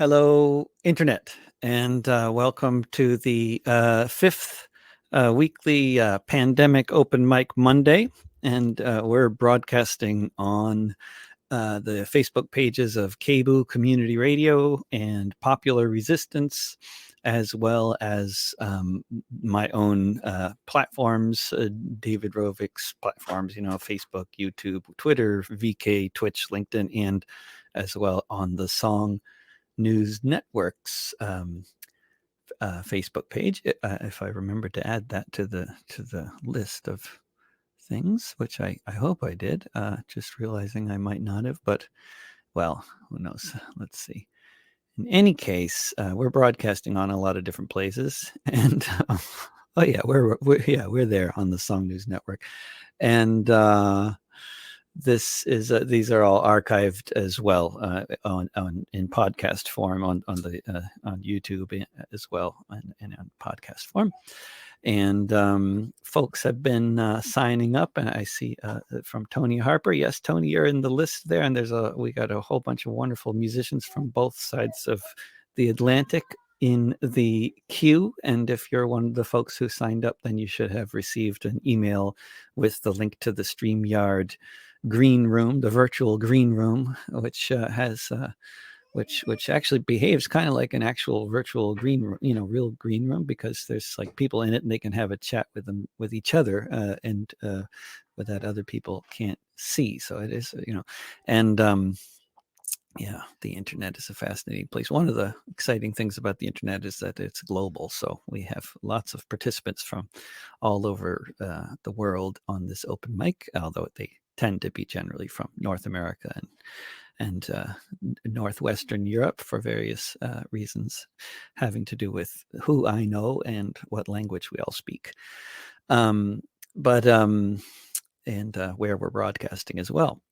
Hello, Internet, and welcome to the fifth weekly Pandemic Open Mic Monday. And we're broadcasting on the Facebook pages of KBOO Community Radio and Popular Resistance, as well as my own platforms, David Rovick's platforms, Facebook, YouTube, Twitter, VK, Twitch, LinkedIn, and as well on the Song News Network's Facebook page. If I remember to add that to the list of things, which I hope I did. Just realizing I might not have, but well, who knows? Let's see. In any case, we're broadcasting on a lot of different places, and oh yeah, we're there on the Song News Network, and these are all archived as well on in podcast form on YouTube as well, and on podcast form. And folks have been signing up, and I see from Tony Harper. Yes, Tony, you're in the list there, and we got a whole bunch of wonderful musicians from both sides of the Atlantic in the queue. And if you're one of the folks who signed up, then you should have received an email with the link to the StreamYard green room, the virtual green room, which has which actually behaves kind of like an actual virtual green room, real green room, because there's like people in it and they can have a chat with each other, and that other people can't see. So it is, and yeah, the internet is a fascinating place. One of the exciting things about the internet is that it's global. So we have lots of participants from all over the world on this open mic, although they tend to be generally from North America and Northwestern Europe for various reasons having to do with who I know and what language we all speak. And where we're broadcasting as well.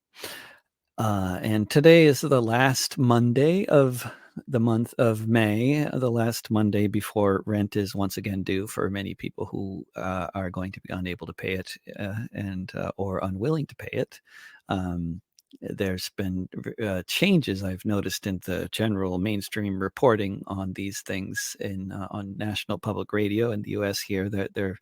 And today is the last Monday of the month of May, the last Monday before rent is once again due for many people who are going to be unable to pay it or unwilling to pay it. There's been changes I've noticed in the general mainstream reporting on these things on national public radio in the U.S. here. They're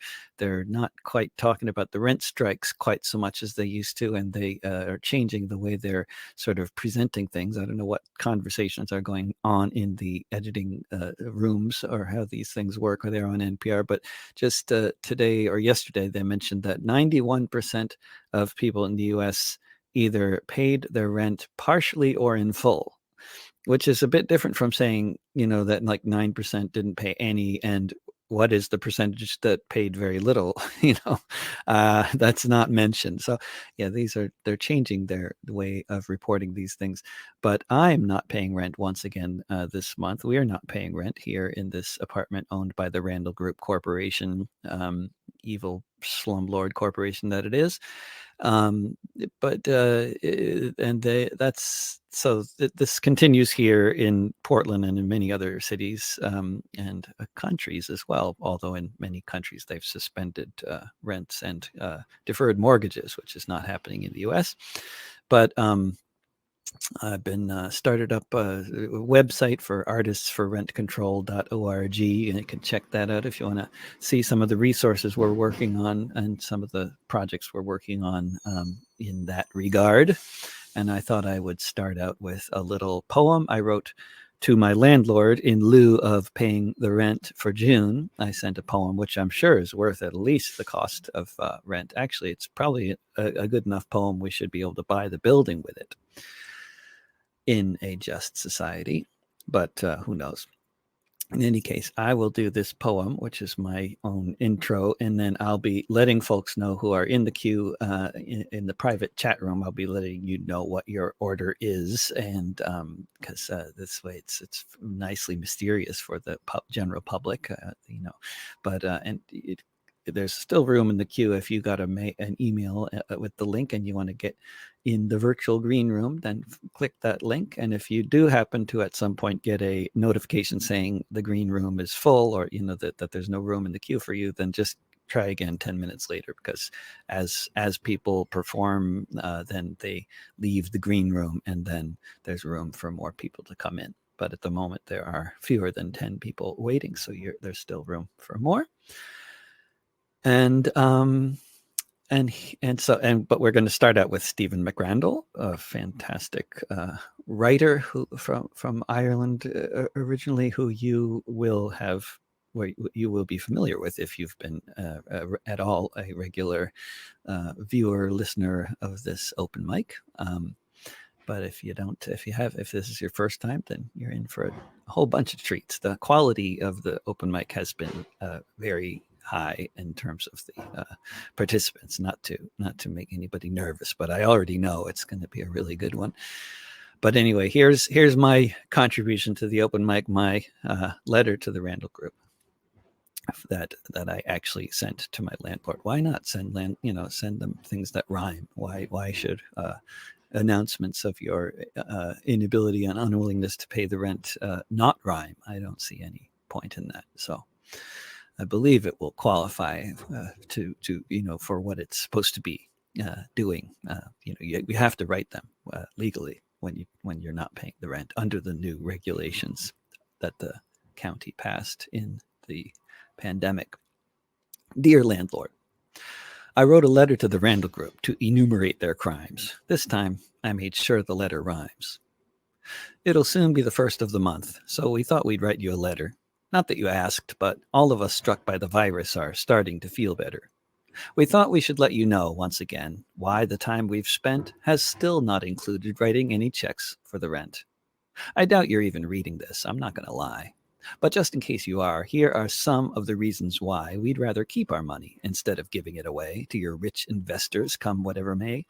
not quite talking about the rent strikes quite so much as they used to, and they are changing the way they're sort of presenting things. I don't know what conversations are going on in the editing rooms or how these things work, or they're on NPR, but just today or yesterday they mentioned that 91% of people in the U.S. either paid their rent partially or in full, which is a bit different from saying, that like 9% didn't pay any, and what is the percentage that paid very little? That's not mentioned. So yeah, they're changing the way of reporting these things. But I'm not paying rent once again this month. We are not paying rent here in this apartment owned by the Randall Group Corporation, evil slumlord corporation that it is. This continues here in Portland and in many other cities and countries as well, although in many countries they've suspended rents and deferred mortgages, which is not happening in the US. But I've been started up a website for artistsforrentcontrol.org, and you can check that out if you want to see some of the resources we're working on and some of the projects we're working on in that regard. And I thought I would start out with a little poem I wrote to my landlord in lieu of paying the rent for June. I sent a poem which I'm sure is worth at least the cost of rent. Actually, it's probably a good enough poem we should be able to buy the building with it in a just society, but who knows? In any case, I will do this poem, which is my own intro, and then I'll be letting folks know who are in the queue in the private chat room. I'll be letting you know what your order is, and because this way it's nicely mysterious for the general public, But there's still room in the queue if you got an email with the link and you want to get in the virtual green room, then click that link. And if you do happen to at some point get a notification saying the green room is full, or that there's no room in the queue for you, then just try again 10 minutes later, because as people perform, then they leave the green room and then there's room for more people to come in. but at the moment there are fewer than 10 people waiting, so there's still room for more. And but we're going to start out with Stephen McRandall, a fantastic writer from Ireland originally, who you will be familiar with if you've been at all a regular viewer, listener of this open mic. But if this is your first time, then you're in for a whole bunch of treats. The quality of the open mic has been very high in terms of the participants. Not to make anybody nervous, but I already know it's going to be a really good one. But anyway, here's my contribution to the open mic, my letter to the Randall Group that I actually sent to my landlord. Why not send them things that rhyme? Why should announcements of your inability and unwillingness to pay the rent not rhyme? I don't see any point in that. So I believe it will qualify to for what it's supposed to be doing. You have to write them legally when you're not paying the rent under the new regulations that the county passed in the pandemic. Dear landlord, I wrote a letter to the Randall Group to enumerate their crimes. This time, I made sure the letter rhymes. It'll soon be the first of the month, so we thought we'd write you a letter. Not that you asked, but all of us struck by the virus are starting to feel better. We thought we should let you know, once again, why the time we've spent has still not included writing any checks for the rent. I doubt you're even reading this, I'm not going to lie. But just in case you are, here are some of the reasons why we'd rather keep our money instead of giving it away to your rich investors come whatever may.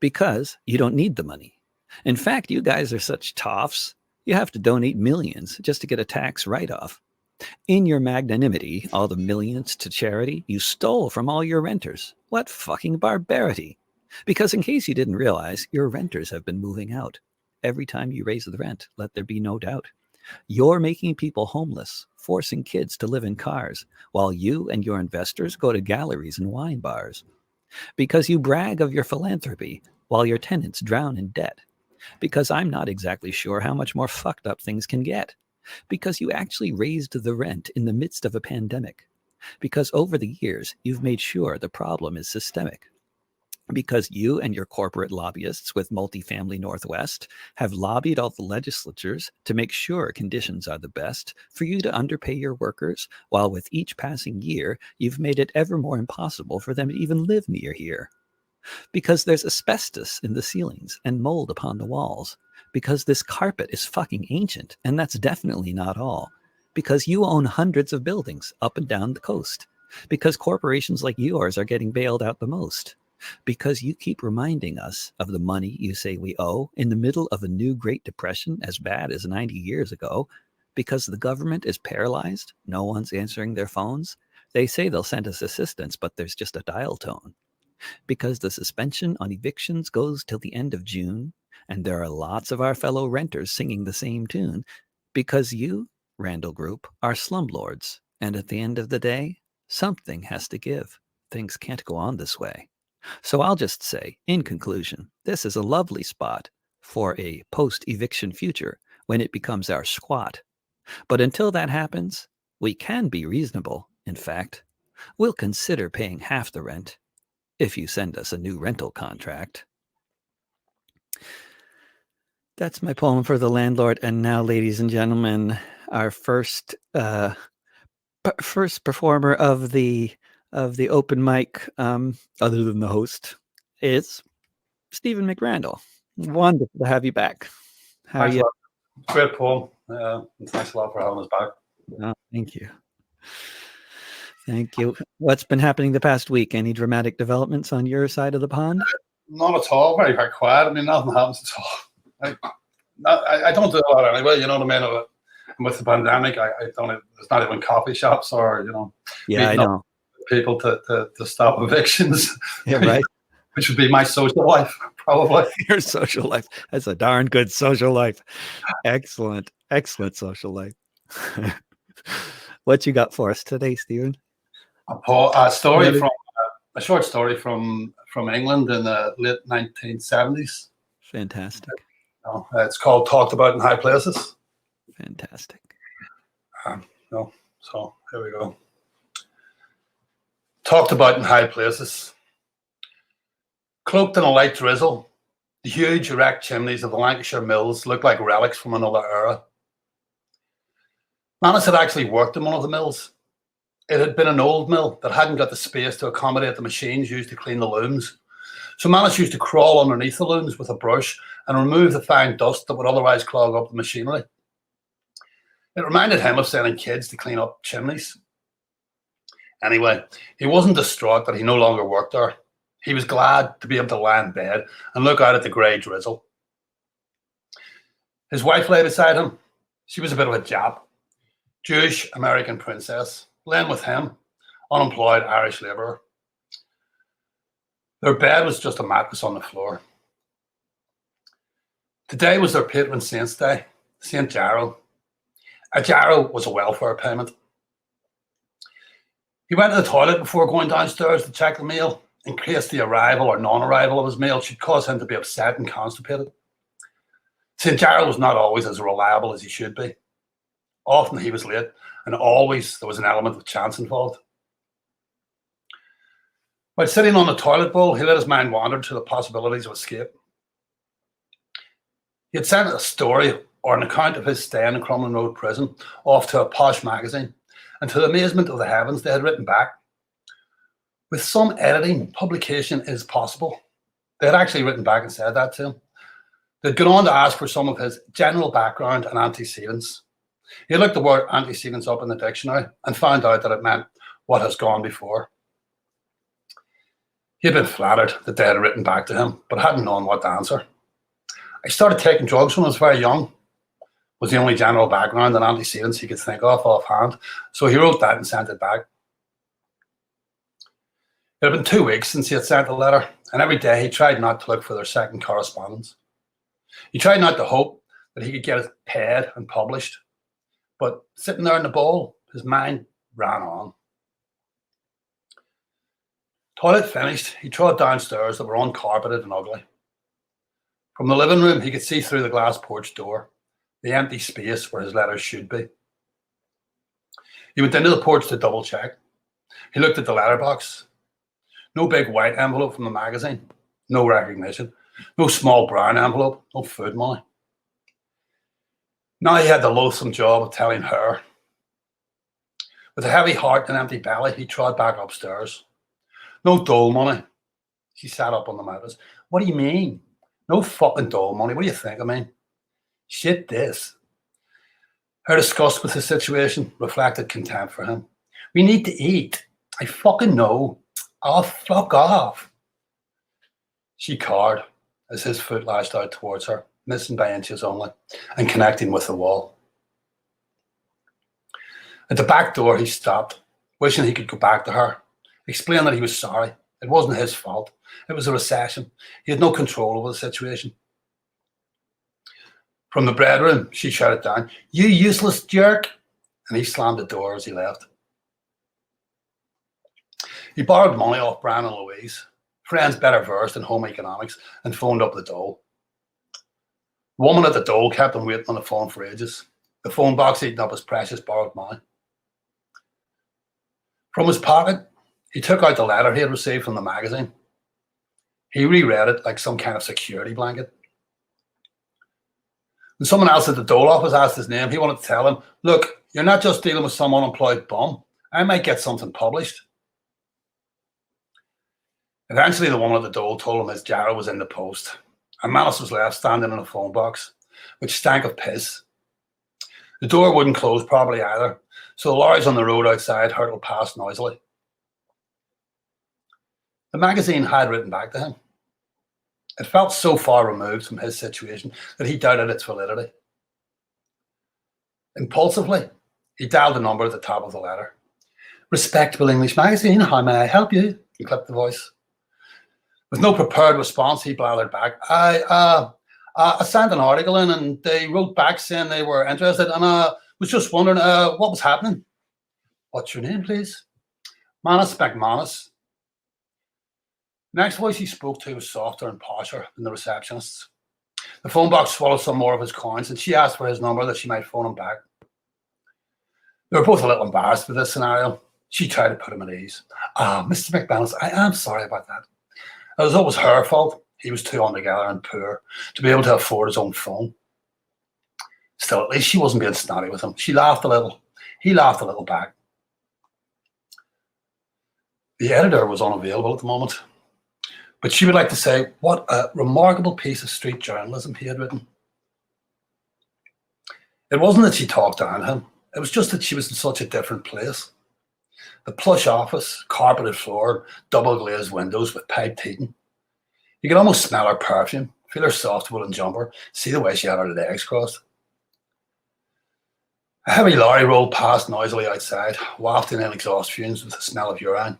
Because you don't need the money. In fact, you guys are such toffs, you have to donate millions just to get a tax write-off. In your magnanimity, all the millions to charity you stole from all your renters. What fucking barbarity. Because in case you didn't realize, your renters have been moving out. Every time you raise the rent, let there be no doubt. You're making people homeless, forcing kids to live in cars, while you and your investors go to galleries and wine bars. Because you brag of your philanthropy, while your tenants drown in debt. Because I'm not exactly sure how much more fucked up things can get. Because you actually raised the rent in the midst of a pandemic. Because over the years, you've made sure the problem is systemic. Because you and your corporate lobbyists with Multifamily Northwest have lobbied all the legislatures to make sure conditions are the best for you to underpay your workers, while with each passing year, you've made it ever more impossible for them to even live near here. Because there's asbestos in the ceilings and mold upon the walls. Because this carpet is fucking ancient, and that's definitely not all. Because you own hundreds of buildings up and down the coast. Because corporations like yours are getting bailed out the most. Because you keep reminding us of the money you say we owe in the middle of a new Great Depression as bad as 90 years ago. Because the government is paralyzed, no one's answering their phones. They say they'll send us assistance, but there's just a dial tone. Because the suspension on evictions goes till the end of June, and there are lots of our fellow renters singing the same tune. Because you, Randall Group, are slumlords, and at the end of the day, something has to give. Things can't go on this way. So I'll just say, in conclusion, this is a lovely spot for a post-eviction future when it becomes our squat. But until that happens, we can be reasonable. In fact, we'll consider paying half the rent if you send us a new rental contract. That's my poem for the landlord. And now, ladies and gentlemen, our first performer of the open mic, other than the host, is Stephen McRandall. Wonderful to have you back. How are you? Great poem. And thanks a lot for having us back. Oh, thank you. Thank you. What's been happening the past week? Any dramatic developments on your side of the pond? Not at all. Very, very quiet. I mean, nothing happens at all. I don't do a lot anyway. You know what I mean? With the pandemic, I don't. There's not even coffee shops or Yeah, I know. People to stop evictions. Yeah, right. Which would be my social life, probably. Your social life. That's a darn good social life. Excellent social life. What you got for us today, Stephen? A story from a short story from England in the late 1970s. Fantastic. No, it's called Talked About in High Places. Fantastic. No, so here we go. Talked About in High Places. Cloaked in a light drizzle, the huge erect chimneys of the Lancashire mills looked like relics from another era. Manus had actually worked in one of the mills. It had been an old mill that hadn't got the space to accommodate the machines used to clean the looms. So Manus used to crawl underneath the looms with a brush and remove the fine dust that would otherwise clog up the machinery. It reminded him of sending kids to clean up chimneys. Anyway, he wasn't distraught that he no longer worked there. He was glad to be able to lie in bed and look out at the grey drizzle. His wife lay beside him. She was a bit of a Jap, Jewish American princess, laying with him, unemployed Irish labourer. Their bed was just a mattress on the floor. Today was their patron saint's day, St. Jarrow. A jarrow was a welfare payment. He went to the toilet before going downstairs to check the mail, in case the arrival or non-arrival of his mail should cause him to be upset and constipated. St. Jarrow was not always as reliable as he should be. Often he was late, and always there was an element of chance involved. While sitting on the toilet bowl, he let his mind wander to the possibilities of escape. He had sent a story or an account of his stay in the Crumlin Road prison off to a posh magazine, and to the amazement of the heavens, they had written back, "With some editing, publication is possible." They had actually written back and said that to him. They'd gone on to ask for some of his general background and antecedents. He looked the word antecedents up in the dictionary and found out that it meant what has gone before. He had been flattered that they had written back to him, but hadn't known what to answer. "I started taking drugs when I was very young," was the only general background and antecedents he could think of offhand. So he wrote that and sent it back. It had been 2 weeks since he had sent the letter, and every day he tried not to look for their second correspondence. He tried not to hope that he could get it paid and published, but sitting there in the bowl, his mind ran on. Toilet finished, he trod downstairs that were uncarpeted and ugly. From the living room, he could see through the glass porch door, the empty space where his letters should be. He went into the porch to double check. He looked at the letterbox. No big white envelope from the magazine. No recognition. No small brown envelope. No food money. Now he had the loathsome job of telling her. With a heavy heart and empty belly, he trod back upstairs. No dole money. She sat up on the mattress. "What do you mean? No fucking dole money. What do you think I mean? Shit this." Her disgust with the situation reflected contempt for him. "We need to eat. I fucking know. Oh, fuck off." She cowered as his foot lashed out towards her, missing by inches only, and connecting with the wall. At the back door, he stopped, wishing he could go back to her, explain that he was sorry. It wasn't his fault. It was a recession. He had no control over the situation. From the bedroom, she shouted down, "You useless jerk!" And he slammed the door as he left. He borrowed money off Brian and Louise, friends better versed in home economics, and phoned up the dole. The woman at the dole kept him waiting on the phone for ages, the phone box eating up his precious borrowed money. From his pocket, he took out the letter he had received from the magazine. He reread it like some kind of security blanket. When someone else at the dole office asked his name, he wanted to tell him, "Look, you're not just dealing with some unemployed bum. I might get something published." Eventually, the woman at the dole told him his jarrow was in the post, and Manus was left standing in a phone box, which stank of piss. The door wouldn't close properly either, so the lorries on the road outside hurtled past noisily. The magazine had written back to him. It felt so far removed from his situation that he doubted its validity. Impulsively, he dialed the number at the top of the letter. "Respectable English magazine, how may I help you?" He clipped the voice. With no prepared response, he blathered back, I sent an article in and they wrote back saying they were interested, and I was just wondering what was happening." "What's your name, please?" "Manus McManus." The next voice he spoke to was softer and posher than the receptionist's. The phone box swallowed some more of his coins, and she asked for his number that she might phone him back. They were both a little embarrassed with this scenario. She tried to put him at ease. Mr. McManus, I am sorry about that. It was always her fault. He was too altogether and poor to be able to afford his own phone. Still, at least she wasn't being snotty with him. She laughed a little. He laughed a little back. The editor was unavailable at the moment, but she would like to say what a remarkable piece of street journalism he had written. It wasn't that she talked down to him. It was just that she was in such a different place. The plush office, carpeted floor, double glazed windows with piped heating. You could almost smell her perfume, feel her soft woolen jumper, see the way she had her legs crossed. A heavy lorry rolled past noisily outside, wafting in exhaust fumes with the smell of urine.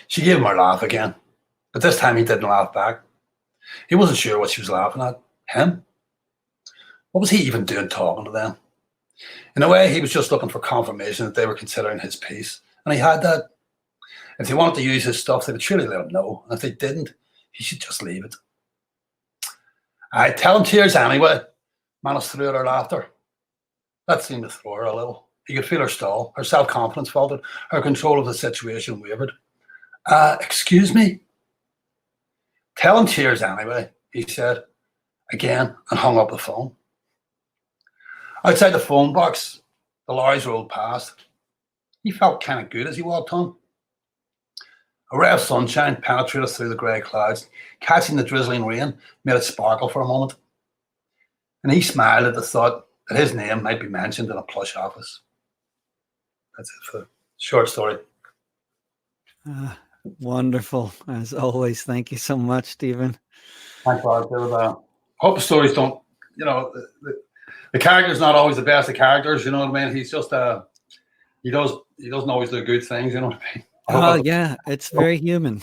She gave him her laugh again, but this time he didn't laugh back. He wasn't sure what she was laughing at. Him? What was he even doing talking to them? In a way, he was just looking for confirmation that they were considering his piece, and he had that. If they wanted to use his stuff, they would surely let him know, and if they didn't, he should just leave it. I'd tell him cheers anyway. Manus threw at her laughter. That seemed to throw her a little. He could feel her stall. Her self-confidence faltered. Her control of the situation wavered. Excuse me? Tell him cheers anyway, he said again, and hung up the phone. Outside the phone box, the lorries rolled past. He felt kind of good as he walked home. A ray of sunshine penetrated through the grey clouds, catching the drizzling rain, made it sparkle for a moment. And he smiled at the thought that his name might be mentioned in a plush office. That's it for the short story. Wonderful, as always. Thank you so much, Stephen. Thanks, Rod. Hope the stories don't, the character's not always the best of characters, you know what I mean? He's just he doesn't always do good things, you know what I mean? Oh yeah, it's very human.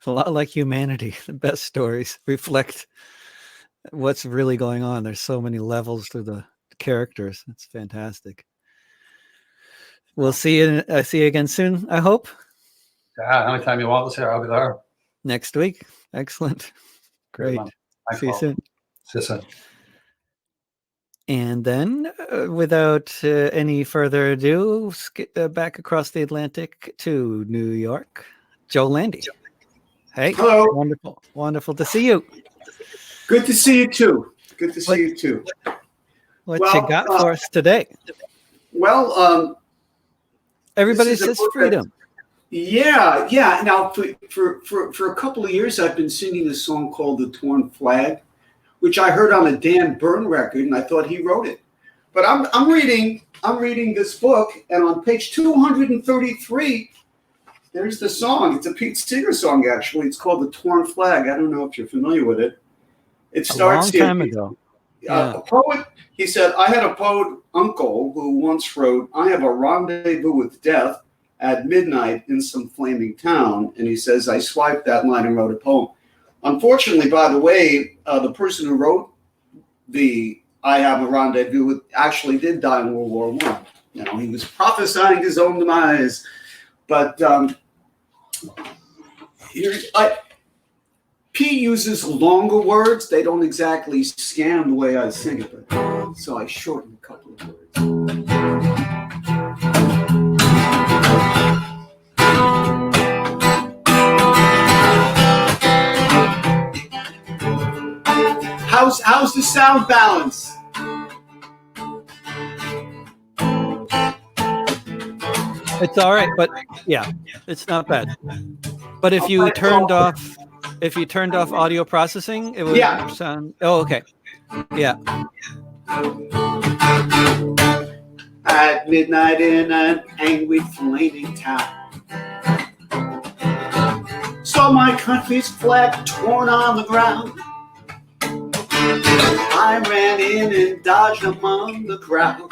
A lot like humanity. The best stories reflect what's really going on. There's so many levels to the characters. It's fantastic. We'll see you again soon, I hope. Yeah, anytime you want us here, I'll be there. Next week. Excellent. Great. See you soon. See you soon. And then, without any further ado, back across the Atlantic to New York, Joe Landy. Hey. Hello. Wonderful to see you. Good to see you too. Good to see you too. What you got for us today? Well, everybody says freedom. Yeah. Now, for a couple of years, I've been singing a song called "The Torn Flag," which I heard on a Dan Byrne record, and I thought he wrote it. But I'm reading this book, and on page 233, there's the song. It's a Pete Seeger song, actually. It's called "The Torn Flag." I don't know if you're familiar with it. It starts a long time ago. A poet. He said, "I had a poet uncle who once wrote, 'I have a rendezvous with death at midnight in some flaming town.'" And he says, "I swiped that line and wrote a poem." Unfortunately, by the way, the person who wrote the "I have a rendezvous with" actually did die in World War I. He was prophesying his own demise. But Pete uses longer words. They don't exactly scan the way I sing it, but so I shortened a couple of words. How's the sound balance? It's all right, but yeah, it's not bad. But if you turned off audio processing, it would sound. Oh, okay. Yeah. At midnight in an angry, flaming town, saw my country's flag torn on the ground. I ran in and dodged among the crowd.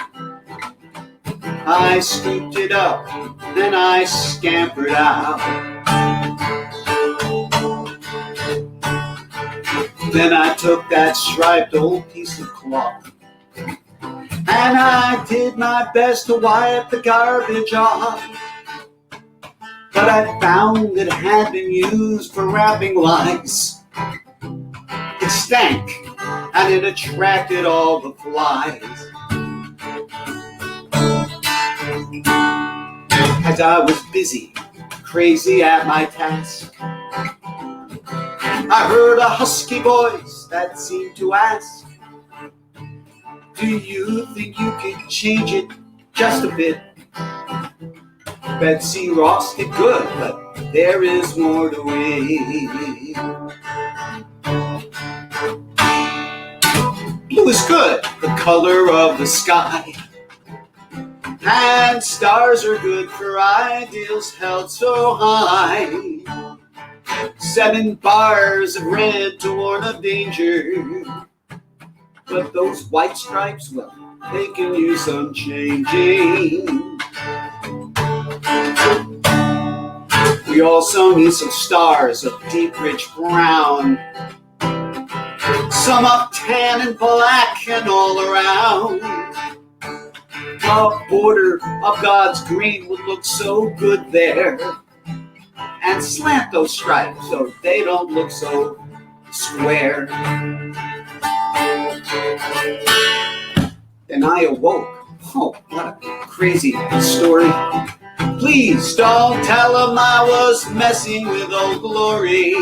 I scooped it up, then I scampered out. Then I took that striped old piece of cloth, and I did my best to wipe the garbage off. But I found it had been used for wrapping lights. stank, and it attracted all the flies. As I was busy, crazy at my task, I heard a husky voice that seemed to ask, do you think you can change it just a bit? Betsy Ross did good, but there is more to it. Blue is good, the color of the sky, and stars are good for ideals held so high. 7 bars of red to warn of danger, but those white stripes, well, they can use some changing. We also need some stars of deep rich brown, some of tan and black and all around. The border of God's green would look so good there, and slant those stripes so they don't look so square. Then I awoke. Oh, what a crazy story. Please don't tell them I was messing with Old Glory.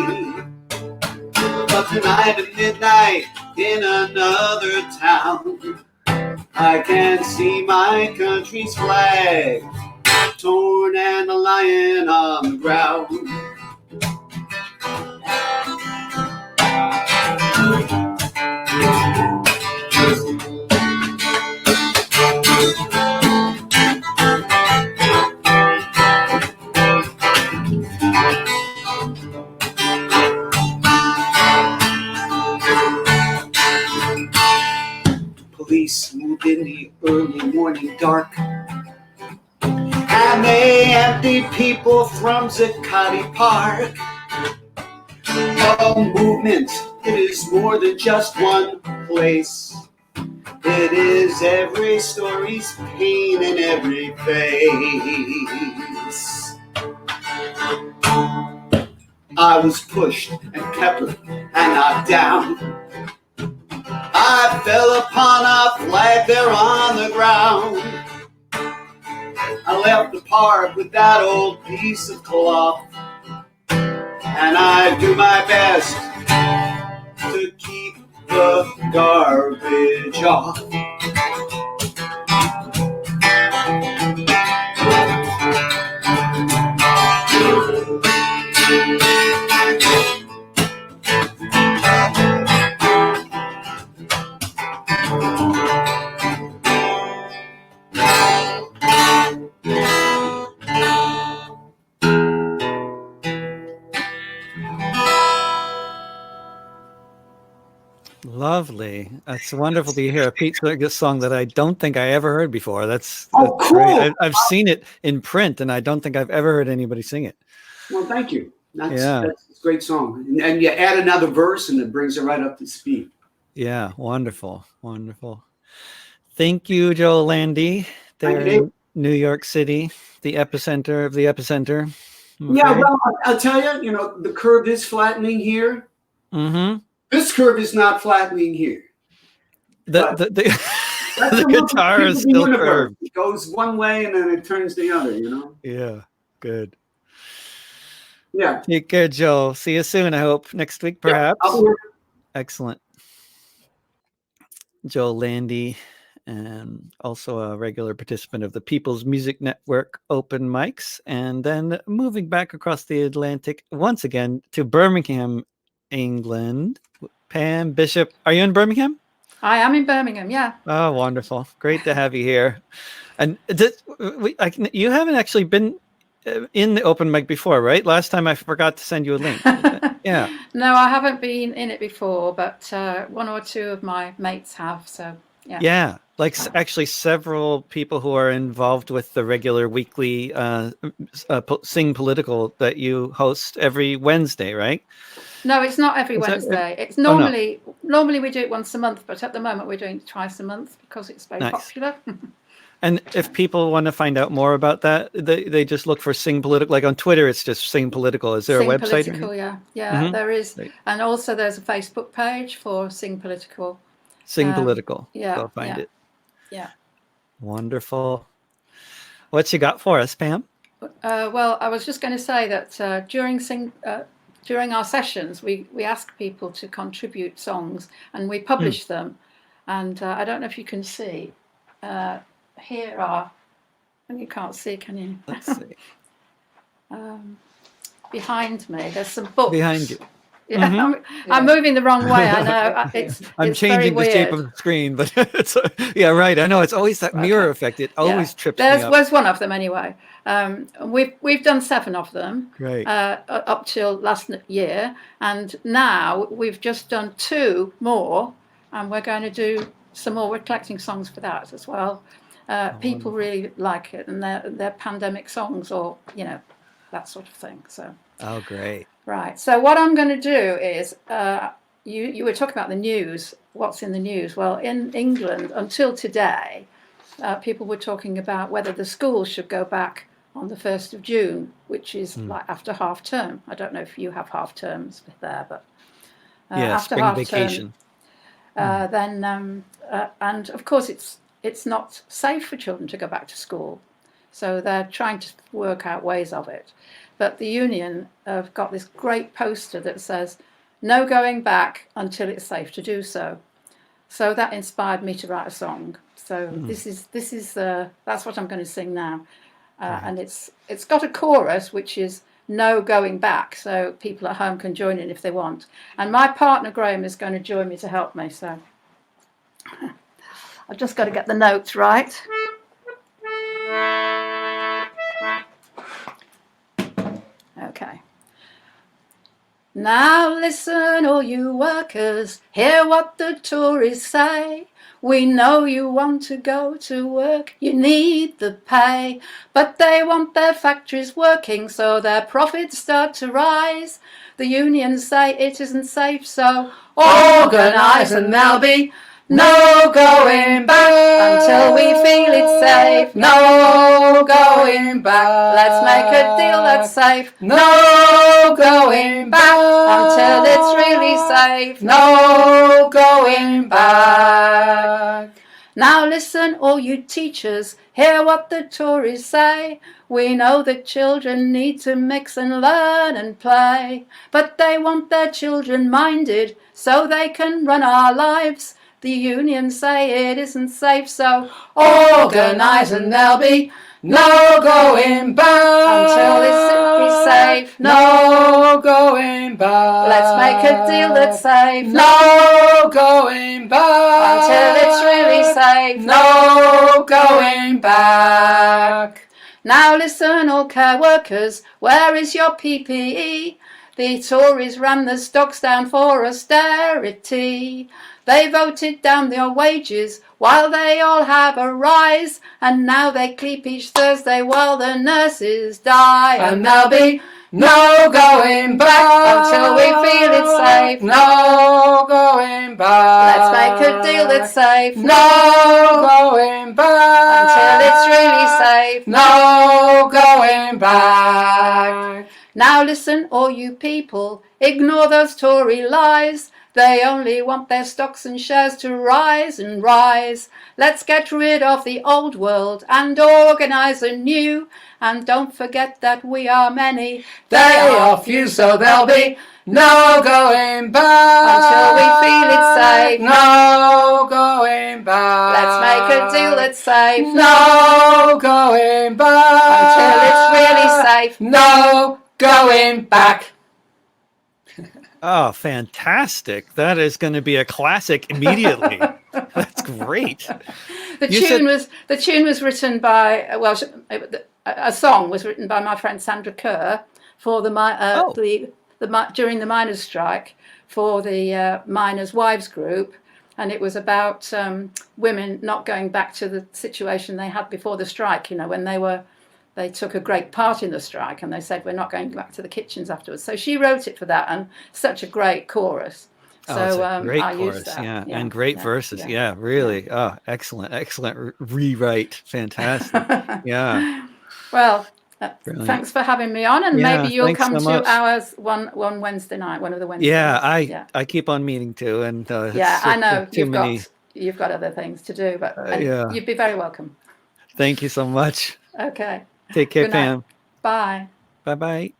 But tonight at midnight in another town, I can see my country's flag torn and lying on the ground. Police moved in the early morning dark, and they emptied people from Zuccotti Park. The movement, it is more than just one place. It is every story's pain in every face. I was pushed and peppered and knocked down. I fell upon a flag there on the ground. I left the park with that old piece of cloth, and I do my best to keep the garbage off. Lovely. That's wonderful to hear a Pete Seeger song that I don't think I ever heard before. That's Oh, cool. great. I've seen it in print, and I don't think I've ever heard anybody sing it. Well, thank you. That's Yeah. a great song. And you add another verse, and it brings it right up to speed. Yeah, wonderful, wonderful. Thank you, Joel Landy, there Thank you. in New York City, the epicenter of the epicenter. Yeah, well, I'll tell you, the curve is flattening here. Mm-hmm. This curve is not flattening here. The That's the guitar is still universe. curved. It goes one way and then it turns the other, Yeah, good. Yeah. Take care, Joel. See you soon, I hope. Next week, perhaps. Yeah, Excellent. Joel Landy, and also a regular participant of the People's Music Network open mics. And then moving back across the Atlantic once again to Birmingham, England. Pam Bishop, are you in Birmingham? I am in Birmingham, yeah. Oh, wonderful. Great to have you here. And you haven't actually been in the open mic before, right? Last time I forgot to send you a link. Yeah. No, I haven't been in it before, but one or two of my mates have, so yeah. Yeah, like actually several people who are involved with the regular weekly Sing Political that you host every Wednesday, right? No, it's not every Wednesday. It's normally we do it once a month, but at the moment we're doing it twice a month because it's very popular. And if people want to find out more about that, they just look for Sing Political. Like on Twitter, it's just Sing Political. Is there Sing a website? Political, yeah, Mhm. there is. Right. And also there's a Facebook page for Sing Political. Sing Political. Yeah, Go find it. yeah. Wonderful. What you got for us, Pam? Well, I was just going to say that during our sessions, we ask people to contribute songs and we publish them. And I don't know if you can see. Here are, and you can't see, can you? Let's see. Behind me, there's some books. Behind you. Yeah, I'm moving the wrong way. I know. I'm it's changing very the shape weird. of the screen, but it's yeah, right. I know it's always that mirror effect. It always trips me up. There's one of them anyway. We've done 7 of them Great. up till last year, and now we've just done 2 more, and we're going to do some more. We're collecting songs for that as well. People really like it, and they're pandemic songs, or that sort of thing. So. Oh, great. Right. So what I'm going to do is, you were talking about the news. What's in the news? Well, in England, until today, people were talking about whether the schools should go back on the 1st of June, which is like after half term. I don't know if you have half terms there, but after spring half vacation. term, then and of course it's not safe for children to go back to school, so they're trying to work out ways of it. But the union have got this great poster that says, "No going back until it's safe to do so." So that inspired me to write a song. So this is that's what I'm going to sing now, and it's got a chorus which is "No going back," so people at home can join in if they want. And my partner Graham is going to join me to help me. So I've just got to get the notes right. Okay. Now listen, all you workers, hear what the Tories say. We know you want to go to work, you need the pay, but they want their factories working so their profits start to rise. The unions say it isn't safe, so organise and there'll be no going back until we feel it's safe. No going back. Let's make a deal that's safe. No going back until it's really safe. No going back. Now listen, all you teachers, hear what the Tories say. We know that children need to mix and learn and play, but they want their children minded so they can run our lives. The unions say it isn't safe, so organise and there'll be no going back until it's simply safe. No going back. Let's make a deal that's safe. No going back until it's really safe. No going back. Now listen, all care workers, where is your PPE? The Tories ran the stocks down for austerity. They voted down their wages while they all have a rise, and now they sleep each Thursday while the nurses die. And there'll be no going back until we feel it's safe. No going back. Let's make a deal that's safe. No going back until it's really safe. No going back. Now listen, all you people, ignore those Tory lies. They only want their stocks and shares to rise and rise. Let's get rid of the old world and organise a new. And don't forget that we are many, they are few, so there'll be no going back until we feel it's safe. No going back. Let's make a deal that's safe. No going back until it's really safe. No going back. Oh, fantastic. That is going to be a classic immediately. That's great. The tune was written by, a song was written by my friend Sandra Kerr for during the miners' strike for the miners' wives group, and it was about women not going back to the situation they had before the strike, when they took a great part in the strike, and they said, we're not going back to the kitchens afterwards. So she wrote it for that, and such a great chorus. Oh, it's So a great I use chorus, that. yeah, and great verses, yeah, really. Oh, excellent rewrite, fantastic. Yeah, Well, brilliant. thanks for having me on, and maybe Yeah, you'll thanks come so to much. ours one Wednesday night, one of the Wednesdays. Yeah, Yeah, I keep on meaning to, and yeah. it's I just know too many. you've got other things to do, but Yeah, you'd be very welcome. thank you so much. Okay. Take care, Good night. Pam. Bye. Bye-bye.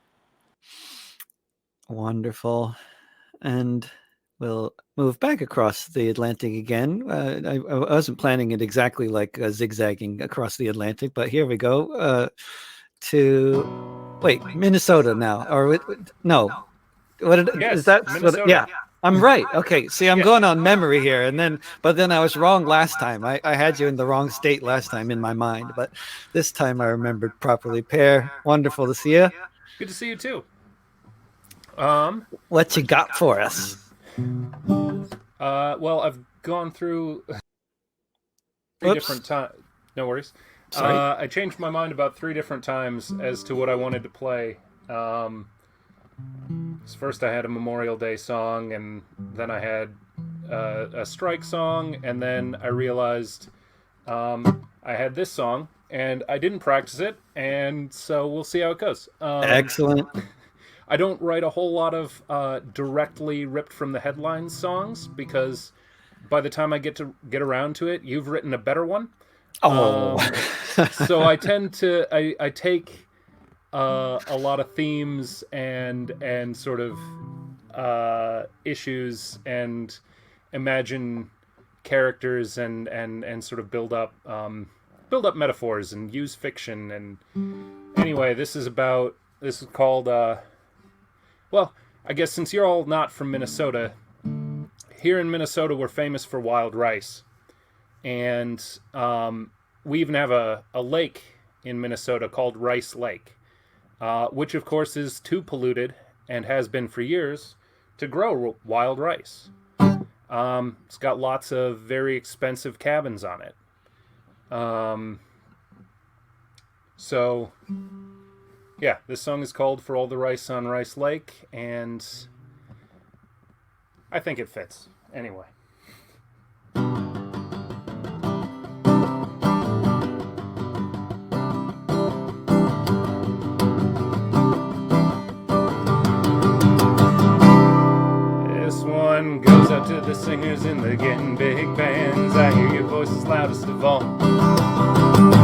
Wonderful. And we'll move back across the Atlantic again. I wasn't planning it exactly like zigzagging across the Atlantic, but here we go to Minnesota now. Or no, Yes, is that Minnesota. yeah. I'm right. Okay. See, I'm going on memory here, but then I was wrong last time. I had you in the wrong state last time in my mind, but this time I remembered properly. Pear, wonderful to see you. Good to see you too. What you got for us? Well, I've gone through three different times. No worries. Sorry. I changed my mind about 3 different times as to what I wanted to play. First, I had a Memorial Day song, and then I had a strike song, and then I realized I had this song, and I didn't practice it, and so we'll see how it goes. Excellent. I don't write a whole lot of directly ripped from the headlines songs, because by the time I get around to it, you've written a better one. Oh. So I tend to I take a lot of themes and sort of issues and imagine characters and sort of build up metaphors and use fiction. And anyway, this is called well, I guess since you're all not from Minnesota, here in Minnesota we're famous for wild rice. And we even have a lake in Minnesota called Rice Lake, which of course is too polluted and has been for years to grow wild rice. It's got lots of very expensive cabins on it. So, yeah, this song is called For All the Rice on Rice Lake, and I think it fits. Anyway. This one goes out to the singers in the getting big bands. I hear your voices loudest of all.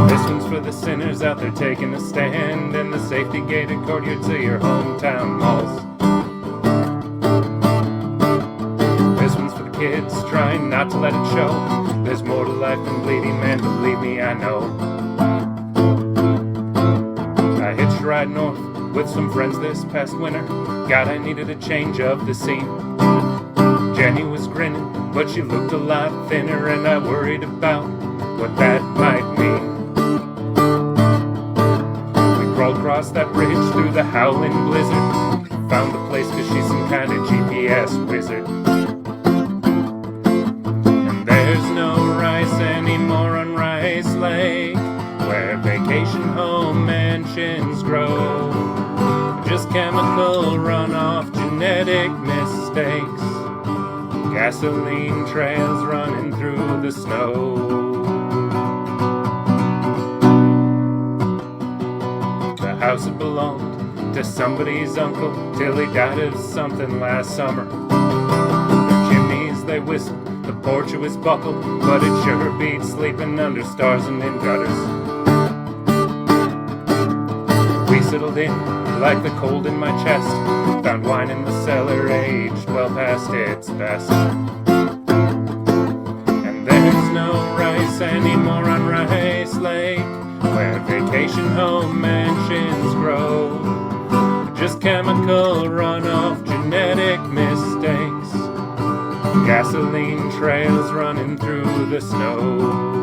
This one's for the sinners out there taking a stand in the safety gated courtyards of your hometown malls. This one's for the kids trying not to let it show. There's more to life than bleeding, man, believe me, I know. I hitched a ride north with some friends this past winter. God, I needed a change of the scene. Jenny was grinning, but she looked a lot thinner, and I worried about what that might mean. We crawled across that bridge through the howling blizzard. Found the place cause she's some kind of GPS wizard. And there's no rice anymore on Rice Lake, where vacation home mansions grow. Just chemical runoff, genetic mistakes, gasoline trails running through the snow. The house had belonged to somebody's uncle till he died of something last summer. The chimneys, they whistled, the porch was buckled, but it sure beat sleeping under stars and in gutters. We settled in like the cold in my chest, found wine in the cellar aged well past its best. And there's no rice anymore on Rice Lake, where vacation home mansions grow. Just chemical runoff, genetic mistakes, gasoline trails running through the snow.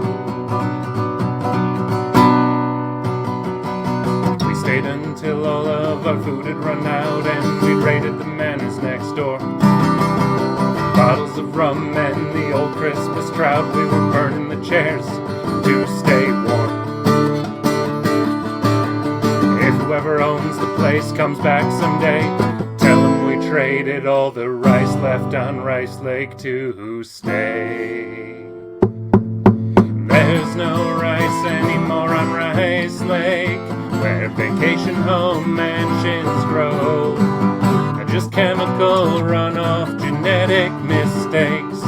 Stayed until all of our food had run out, and we raided the manors next door. Bottles of rum and the old Christmas trout, we were burning the chairs to stay warm. If whoever owns the place comes back someday, tell him we traded all the rice left on Rice Lake to stay. There's no rice anymore on Rice Lake, where vacation home mansions grow. Just chemical runoff, genetic mistakes,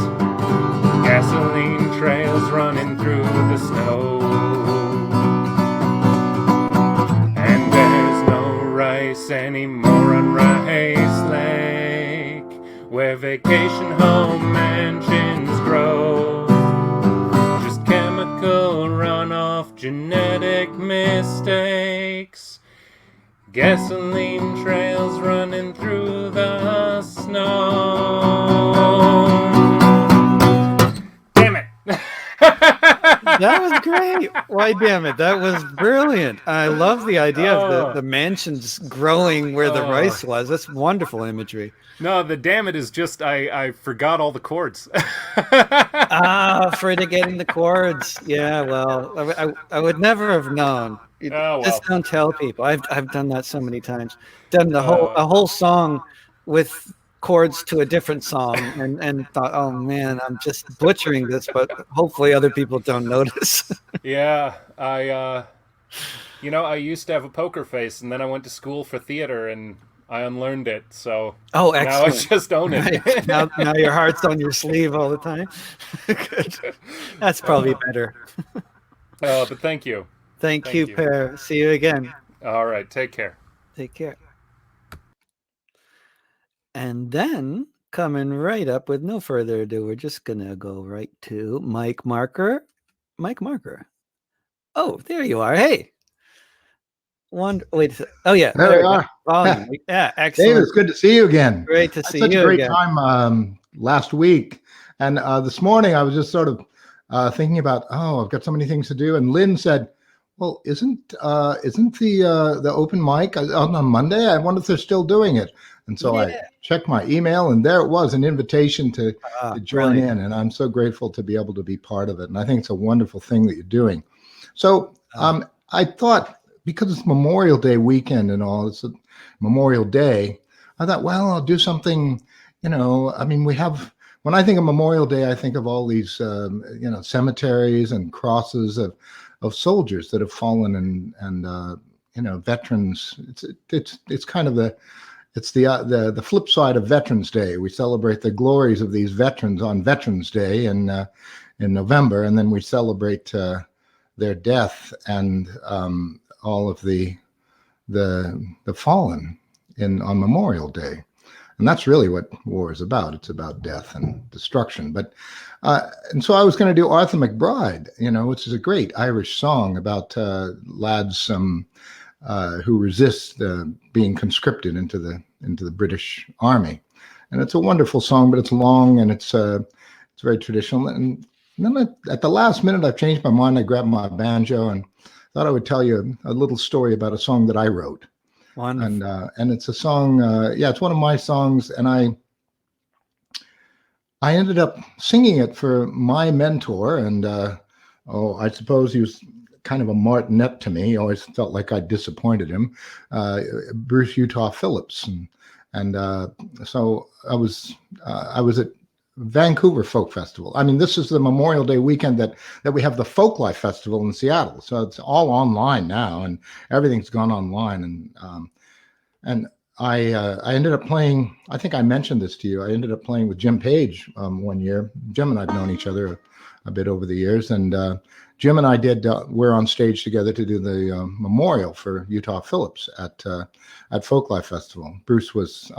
gasoline trails running through the snow. And there's no rice anymore on Rice Lake, where vacation home mansions grow. Just chemical runoff, genetic mistakes, gasoline trails running through the snow. Damn it! That was great. Why, damn it. That was brilliant. I love the idea of the mansions growing where the rice was. That's wonderful imagery. No, the damn it is just I forgot all the chords. Afraid of getting the chords. Yeah, well, I would never have known. Just don't tell people. I've done that so many times. Done a whole song with chords to a different song and thought, oh man, I'm just butchering this, but hopefully other people don't notice. Yeah, I used to have a poker face, and then I went to school for theater, and I unlearned it. So now I just own it. Right. now your heart's on your sleeve all the time. Good. That's probably better. But thank you. Thank you, Per. See you again. All right, take care. Take care. And then, coming right up with no further ado, we're just going to go right to Mike Marker. Mike Marker. Oh, there you are. Hey. Wait. Oh, yeah. There we are. Volume. Yeah, excellent. David, it's good to see you again. Great to see you again. Such a great again. time last week. And this morning, I was just sort of thinking about, I've got so many things to do. And Lynn said, well, isn't the open mic on Monday? I wonder if they're still doing it. And so I checked my email, and there it was, an invitation to join in. And I'm so grateful to be able to be part of it. And I think it's a wonderful thing that you're doing. So I thought, because it's Memorial Day weekend and all, it's a Memorial Day, I thought, well, I'll do something, when I think of Memorial Day, I think of all these, cemeteries and crosses of soldiers that have fallen and veterans. It's kind of the flip side of Veterans Day. We celebrate the glories of these veterans on Veterans Day in November, and then we celebrate their death and all of the fallen on Memorial Day. And that's really what war is about. It's about death and destruction. But and so I was going to do Arthur McBride, which is a great Irish song about lads who resist being conscripted into the British Army. And it's a wonderful song, but it's long and it's very traditional. And then at the last minute, I changed my mind. I grabbed my banjo and thought I would tell you a little story about a song that I wrote. Wonderful. And it's a song, it's one of my songs, and I ended up singing it for my mentor, and I suppose he was kind of a martinet to me. I always felt like I disappointed him, Bruce Utah Phillips, and so I was at Vancouver Folk Festival. I mean, this is the Memorial Day weekend that we have the Folklife Festival in Seattle. So it's all online now, and everything's gone online. And I ended up playing. I think I mentioned this to you. I ended up playing with Jim Page one year. Jim and I've known each other a bit over the years, and Jim and I we're on stage together to do the memorial for Utah Phillips at Folklife Festival. Bruce was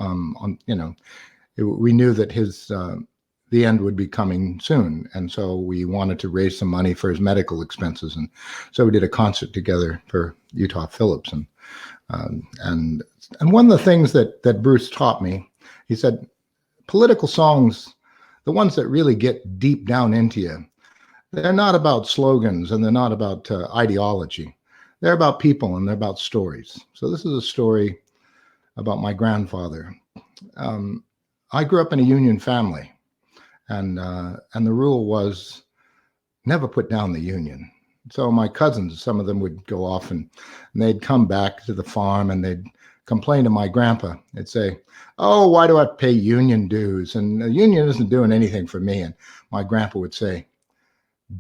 we knew that the end would be coming soon. And so we wanted to raise some money for his medical expenses. And so we did a concert together for Utah Phillips. And one of the things that Bruce taught me, he said, political songs, the ones that really get deep down into you, they're not about slogans and they're not about ideology. They're about people and they're about stories. So this is a story about my grandfather. I grew up in a union family. And the rule was never put down the union. So my cousins, some of them would go off and they'd come back to the farm and they'd complain to my grandpa. He'd say, "Oh, why do I pay union dues? And the union isn't doing anything for me." And my grandpa would say,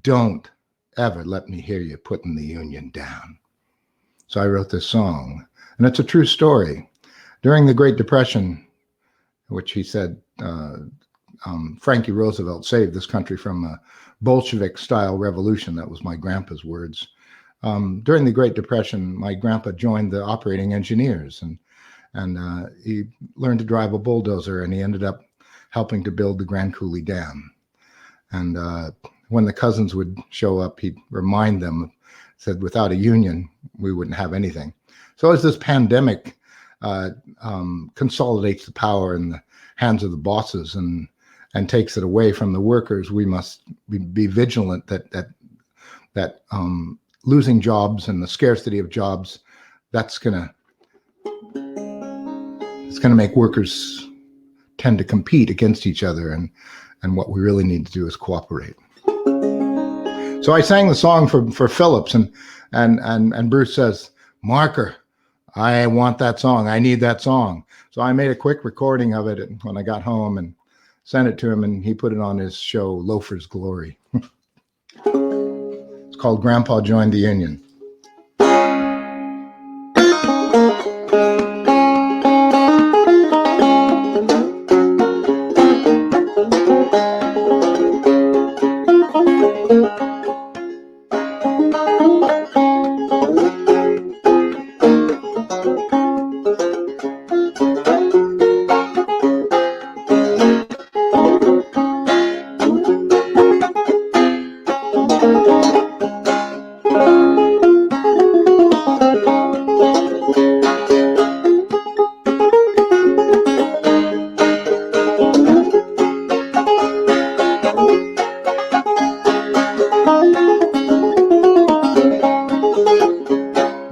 "Don't ever let me hear you putting the union down." So I wrote this song, and it's a true story. During the Great Depression, which he said Frankie Roosevelt saved this country from a Bolshevik-style revolution. That was my grandpa's words. During the Great Depression, my grandpa joined the operating engineers, and he learned to drive a bulldozer, and he ended up helping to build the Grand Coulee Dam. And when the cousins would show up, he'd remind them, said, without a union, we wouldn't have anything. So as this pandemic consolidates the power in the hands of the bosses and takes it away from the workers, we must be vigilant that losing jobs and the scarcity of jobs, it's gonna make workers tend to compete against each other, and what we really need to do is cooperate. So I sang the song for Phillips, and Bruce says, "Marker, I want that song. I need that song." So I made a quick recording of it when I got home and sent it to him, and he put it on his show, Loafer's Glory. It's called Grandpa Joined the Union.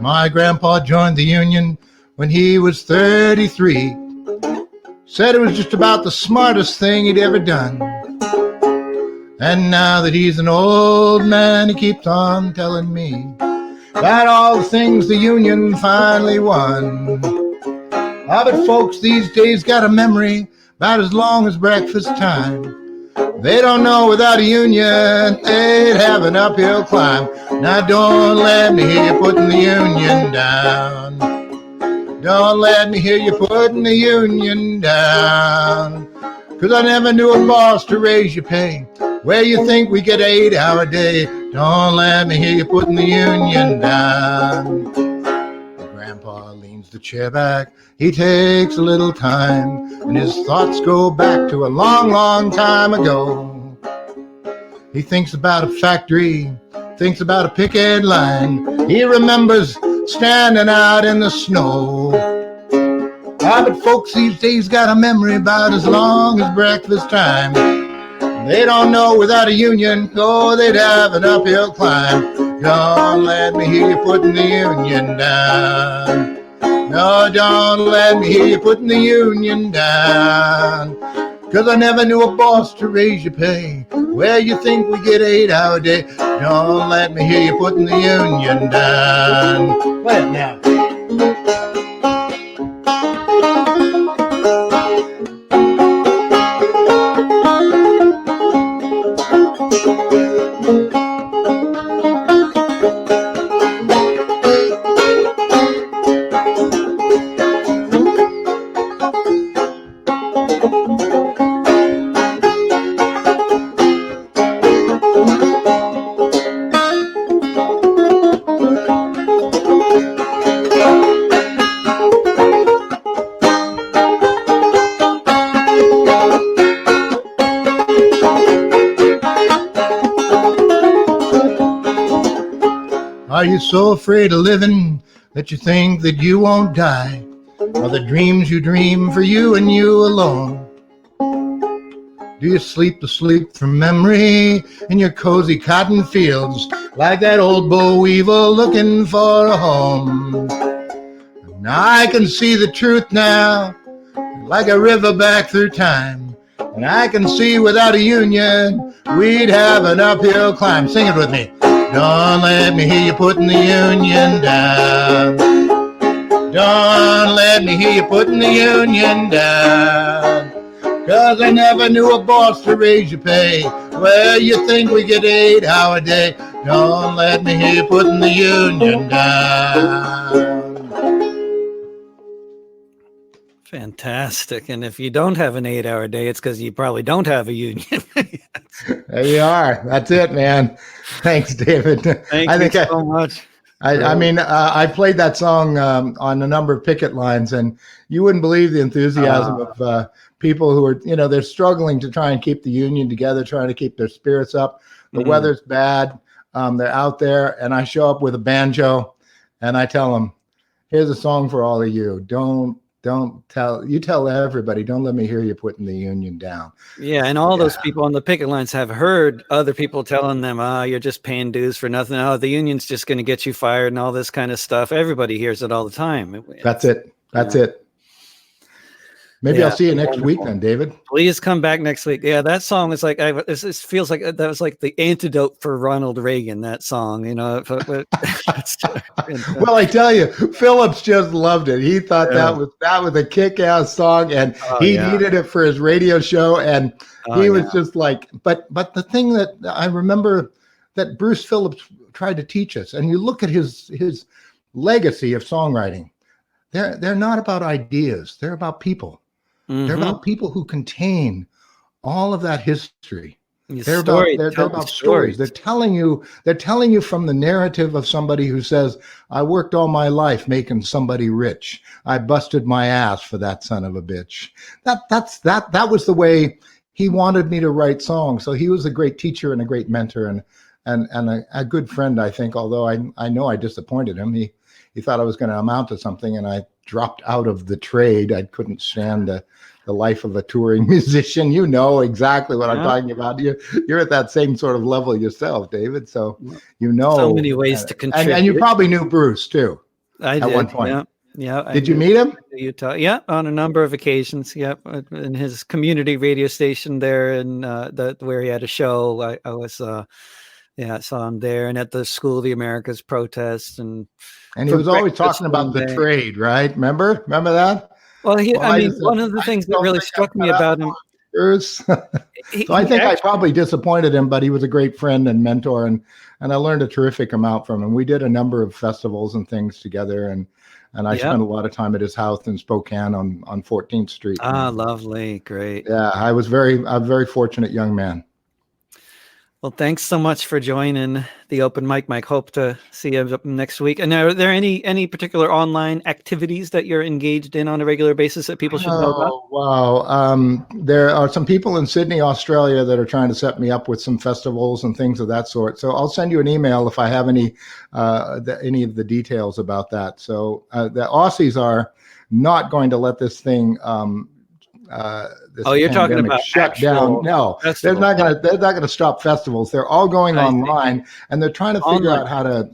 My grandpa joined the union when he was 33. Said it was just about the smartest thing he'd ever done. And now that he's an old man, he keeps on telling me about all the things the union finally won. Ah, but folks these days got a memory about as long as breakfast time. They don't know without a union they'd have an uphill climb. Now don't let me hear you putting the union down. Don't let me hear you putting the union down. 'Cause I never knew a boss to raise your pay where you think we get 8-hour day. Don't let me hear you putting the union down. Grandpa leans the chair back, he takes a little time, and his thoughts go back to a long, long time ago. He thinks about a factory, thinks about a picket line. He remembers standing out in the snow. Ah, but folks these days got a memory about as long as breakfast time. They don't know without a union, oh, they'd have an uphill climb. Don't let me hear you putting the union down. No, don't let me hear you putting the union down. 'Cause I never knew a boss to raise your pay where you think we get 8-hour day. Don't let me hear you putting the union down. Play it now. Are you so afraid of living that you think that you won't die? Or the dreams you dream for you and you alone? Do you sleep the sleep from memory in your cozy cotton fields, like that old boll weevil looking for a home? Now I can see the truth now, like a river back through time. And I can see without a union, we'd have an uphill climb. Sing it with me. Don't let me hear you putting the union down. Don't let me hear you putting the union down. 'Cause I never knew a boss to raise your pay. Well, you think we get 8-hour day. Don't let me hear you putting the union down. Fantastic. And if you don't have an 8-hour day, it's because you probably don't have a union. There you are. That's it, man. Thanks, David. Thank you so much. I mean, I played that song on a number of picket lines, and you wouldn't believe the enthusiasm of people who are, they're struggling to try and keep the union together, trying to keep their spirits up. The weather's bad. They're out there, and I show up with a banjo, and I tell them, here's a song for all of you. Tell everybody, don't let me hear you putting the union down. Yeah, and all those people on the picket lines have heard other people telling them, you're just paying dues for nothing. Oh, the union's just going to get you fired and all this kind of stuff. Everybody hears it all the time. That's it. Maybe I'll see you next week then, David. Please come back next week. Yeah, that song is like, it feels like that was like the antidote for Ronald Reagan, that song, Well, I tell you, Phillips just loved it. He thought that was a kick-ass song, and he needed it for his radio show, and he was just like, but the thing that I remember that Bruce Phillips tried to teach us, and you look at his legacy of songwriting, they're not about ideas, they're about people. They're about people who contain all of that history. They're about stories. They're telling you from the narrative of somebody who says, I worked all my life making somebody rich. I busted my ass for that son of a bitch. That was the way he wanted me to write songs. So he was a great teacher and a great mentor and a good friend, I think, although I know I disappointed him. He thought I was going to amount to something, and I dropped out of the trade. I couldn't stand the life of a touring musician. You know exactly what I'm talking about. You're at that same sort of level yourself, David. So so many ways to contribute. And you probably knew Bruce too. At one point. Yeah. Did you meet him? Utah. Yeah, on a number of occasions. Yeah, in his community radio station there, and where he had a show. I was. Saw him there, and at the School of the Americas protest, and he was always talking about the trade, right? Remember that? Well, one of the things that really struck me about him. So I think I probably disappointed him, but he was a great friend and mentor, and I learned a terrific amount from him. We did a number of festivals and things together, and I spent a lot of time at his house in Spokane on 14th Street. Lovely, great. Yeah, I was a very fortunate young man. Well, thanks so much for joining the open mic, Mike. Hope to see you next week. And are there any particular online activities that you're engaged in on a regular basis that people should know about? Wow. There are some people in Sydney, Australia that are trying to set me up with some festivals and things of that sort. So I'll send you an email if I have any of the details about that. So the Aussies are not going to let this thing you're talking about shut down. No, they're not going to stop festivals. They're all going online, and they're trying to figure out how to,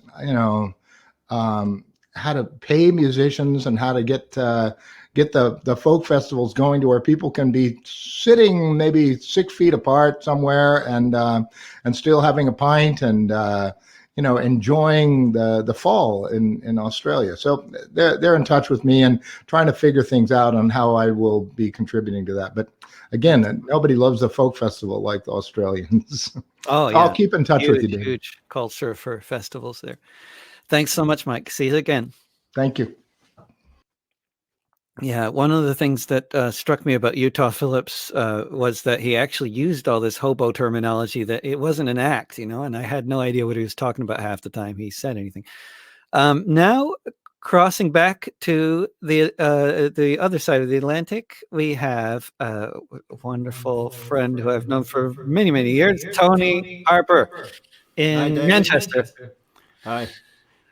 how to pay musicians and how to get the folk festivals going to where people can be sitting maybe 6 feet apart somewhere and still having a pint and enjoying the fall in Australia. So they're in touch with me and trying to figure things out on how I will be contributing to that. But again, nobody loves a folk festival like the Australians. Oh, yeah. I'll keep in touch with you, Dave. Huge culture for festivals there. Thanks so much, Mike. See you again. Thank you. Yeah, one of the things that struck me about Utah Phillips was that he actually used all this hobo terminology, that it wasn't an act, and I had no idea what he was talking about half the time he said anything. Now, crossing back to the other side of the Atlantic, we have a wonderful friend who I've known for many, many years, Tony Harper in Manchester. Hi.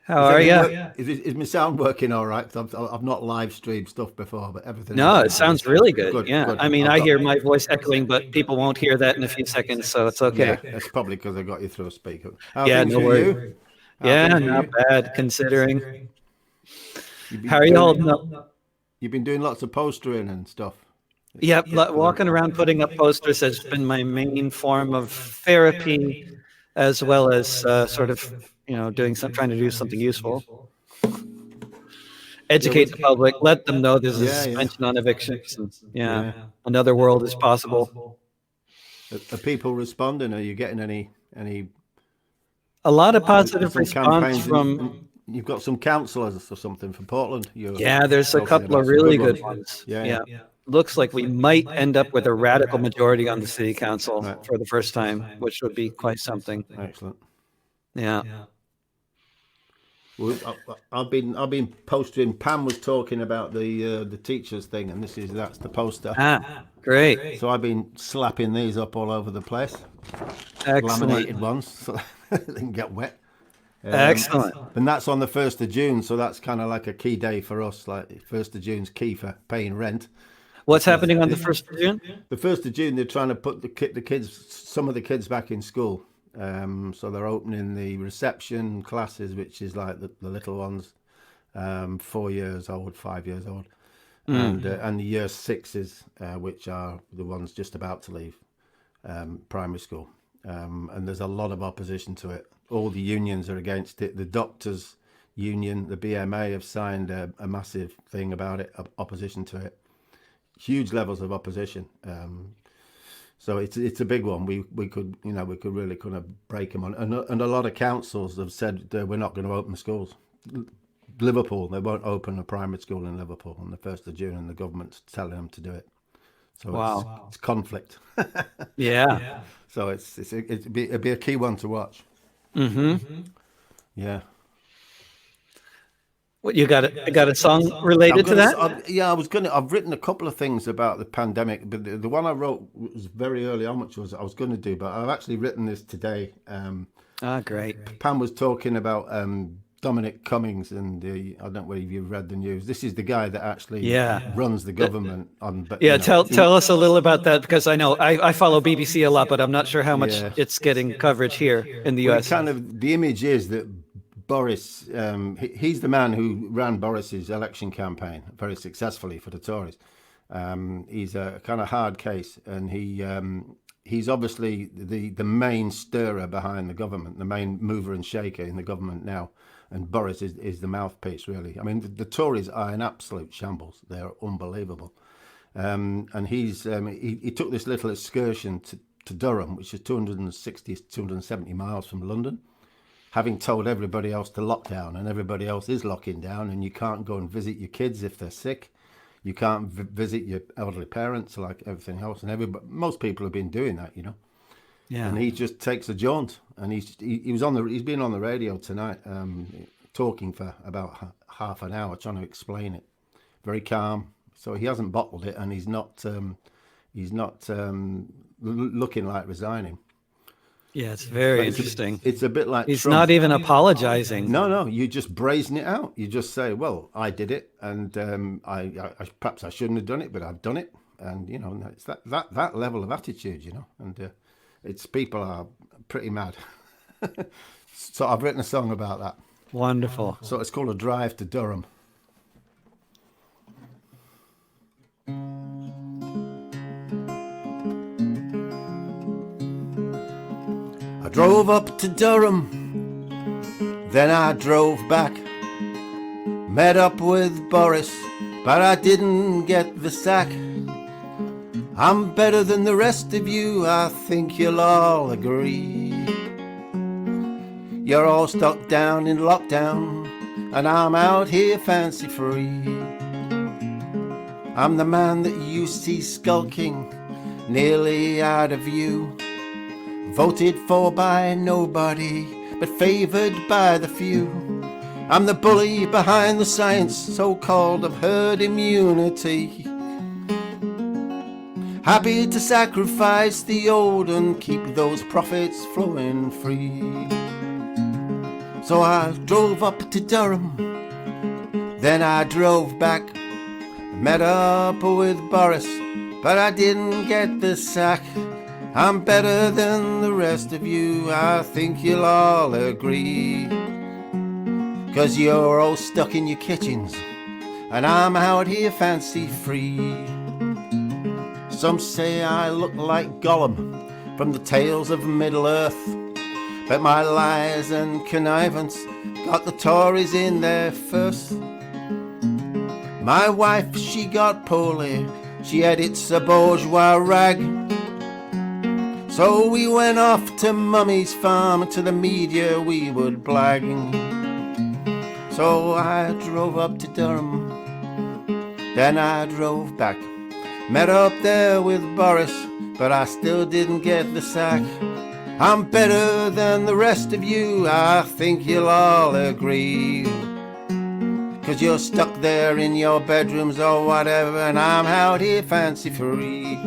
How are you? Is my sound working all right? I've not live streamed stuff before, but everything. No, it sounds really good. Good. I mean, I hear my voice echoing, but people won't hear that in a few seconds, so it's okay. Yeah, that's probably because I got you through a speaker. No worries. Not bad considering. How are you holding up? You've been doing lots of postering and stuff. Yep, walking around putting up posters has been my main form of therapy, as well as sort of trying to do something useful. educate the public, let them know there's a Yeah, yeah. suspension on evictions. And, Yeah. another world is possible. Are people responding? Are you getting any A lot of positive some response campaigns? from. You've got some councillors or something from Portland. Yeah, there's a couple of really good ones. Yeah. Looks like we might end up with a radical majority on the city council Right. for the first time, which would be quite something. Excellent. Yeah. Well, I've been posting. Pam was talking about the teachers thing, and that's the poster. Great. So I've been slapping these up all over the place. Excellent. Laminated ones, so they can get wet. Excellent. And that's on the 1st of June, so that's kind of like a key day for us. Like 1st of June's key for paying rent. What's happening on the 1st of June? The 1st of June, they're trying to put some of the kids back in school. So they're opening the reception classes, which is like the little ones, 4 years old, 5 years old, and the year sixes, which are the ones just about to leave primary school. And there's a lot of opposition to it. All the unions are against it. The doctors' union, the BMA, have signed a massive thing about it, opposition to it. Huge levels of opposition. So it's a big one. We could really kind of break them on, and a lot of councils have said we're not going to open the schools. Liverpool, they won't open a primary school in Liverpool on the 1st of June, and the government's telling them to do it. So it's conflict. Yeah. So it'd be a key one to watch. Yeah. What you got? A song related to that? I've written a couple of things about the pandemic, but the one I wrote was very early on, which I was going to do, but I've actually written this today. Great. Pam was talking about Dominic Cummings, and I don't know whether you've read the news. This is the guy that actually runs the government. Tell us a little about that, because I know I follow BBC a lot, but I'm not sure how much it's getting coverage here in the US. The image is that Boris, he's the man who ran Boris's election campaign very successfully for the Tories. He's a kind of hard case, and he's obviously the main stirrer behind the government, the main mover and shaker in the government now. And Boris is the mouthpiece, really. I mean, the Tories are in absolute shambles. They're unbelievable. And he took this little excursion to Durham, which is 270 miles from London, having told everybody else to lock down, and everybody else is locking down, and you can't go and visit your kids if they're sick. You can't visit your elderly parents, like everything else. And most people have been doing that, Yeah. And he just takes a jaunt, and he's been on the radio tonight, talking for about half an hour, trying to explain it. Very calm. So he hasn't bottled it, and he's not looking like resigning. Yeah, it's very interesting. It's a bit like he's Trump. not even apologizing. No, you just brazen it out. You just say, "Well, I did it, and I perhaps I shouldn't have done it, but I've done it." And it's that level of attitude, And it's people are pretty mad. So I've written a song about that. Wonderful. So it's called A Drive to Durham. I drove up to Durham, then I drove back. Met up with Boris, but I didn't get the sack. I'm better than the rest of you, I think you'll all agree. You're all stuck down in lockdown, and I'm out here fancy free. I'm the man that you see skulking, nearly out of view. Voted for by nobody, but favoured by the few. I'm the bully behind the science, so-called of herd immunity. Happy to sacrifice the old and keep those profits flowing free. So I drove up to Durham, then I drove back. Met up with Boris, but I didn't get the sack. I'm better than the rest of you, I think you'll all agree. 'Cause you're all stuck in your kitchens, and I'm out here fancy free. Some say I look like Gollum from the Tales of Middle-earth, but my lies and connivance got the Tories in there first. My wife, she got poorly, she edits a bourgeois rag. So we went off to Mummy's farm, to the media we would blag. So I drove up to Durham, then I drove back. Met up there with Boris, but I still didn't get the sack. I'm better than the rest of you, I think you'll all agree. 'Cause you're stuck there in your bedrooms or whatever, and I'm out here fancy free.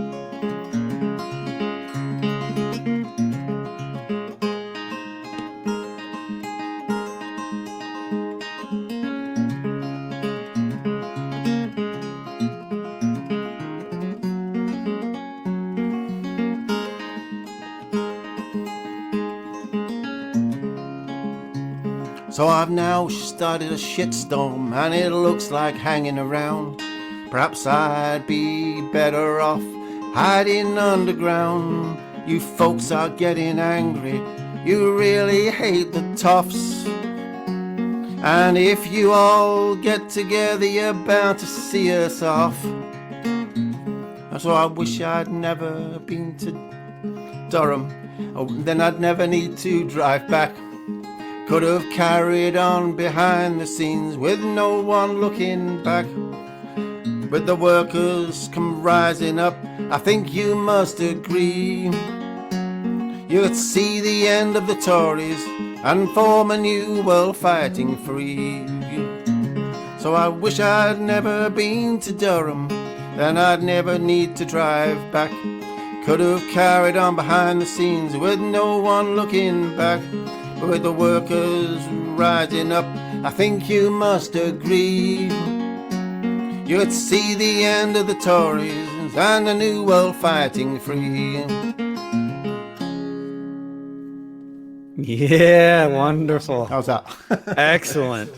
So I've now started a shitstorm, and it looks like hanging around. Perhaps I'd be better off hiding underground. You folks are getting angry, you really hate the toffs. And if you all get together, you're bound to see us off. So I wish I'd never been to Durham, then I'd never need to drive back. Could have carried on behind the scenes with no one looking back. With the workers come rising up, I think you must agree. You'd see the end of the Tories and form a new world fighting free. So I wish I'd never been to Durham, then I'd never need to drive back. Could have carried on behind the scenes with no one looking back. With the workers rising up, I think you must agree. You'd see the end of the Tories and a new world fighting free. Yeah, wonderful. How's that? Excellent.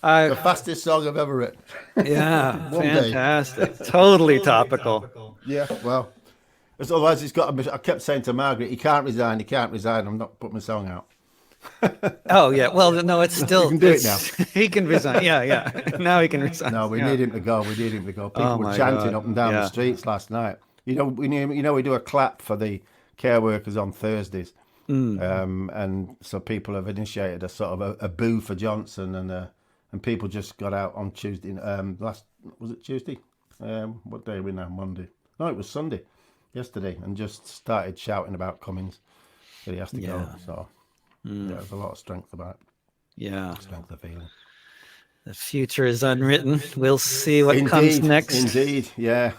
The fastest song I've ever written. Yeah, One day. fantastic. Totally topical. Yeah, well, otherwise he's got. I kept saying to Margaret, he can't resign. I'm not putting my song out. Oh yeah. Well, no, it's still. You can do it now. He can resign. Yeah. Now he can resign. No, we Yeah. need him to go. People Oh were my chanting God. up and down Yeah. the streets last night. We do a clap for the care workers on Thursdays, and so people have initiated a sort of a boo for Johnson, and people just got out on Tuesday. Was it Tuesday? What day are we now? Monday? No, it was Sunday, yesterday, and just started shouting about Cummings that he has to go. So yeah, there's a lot of strength about it. Yeah. Strength of feeling. The future is unwritten. We'll see what comes next. Indeed, yeah.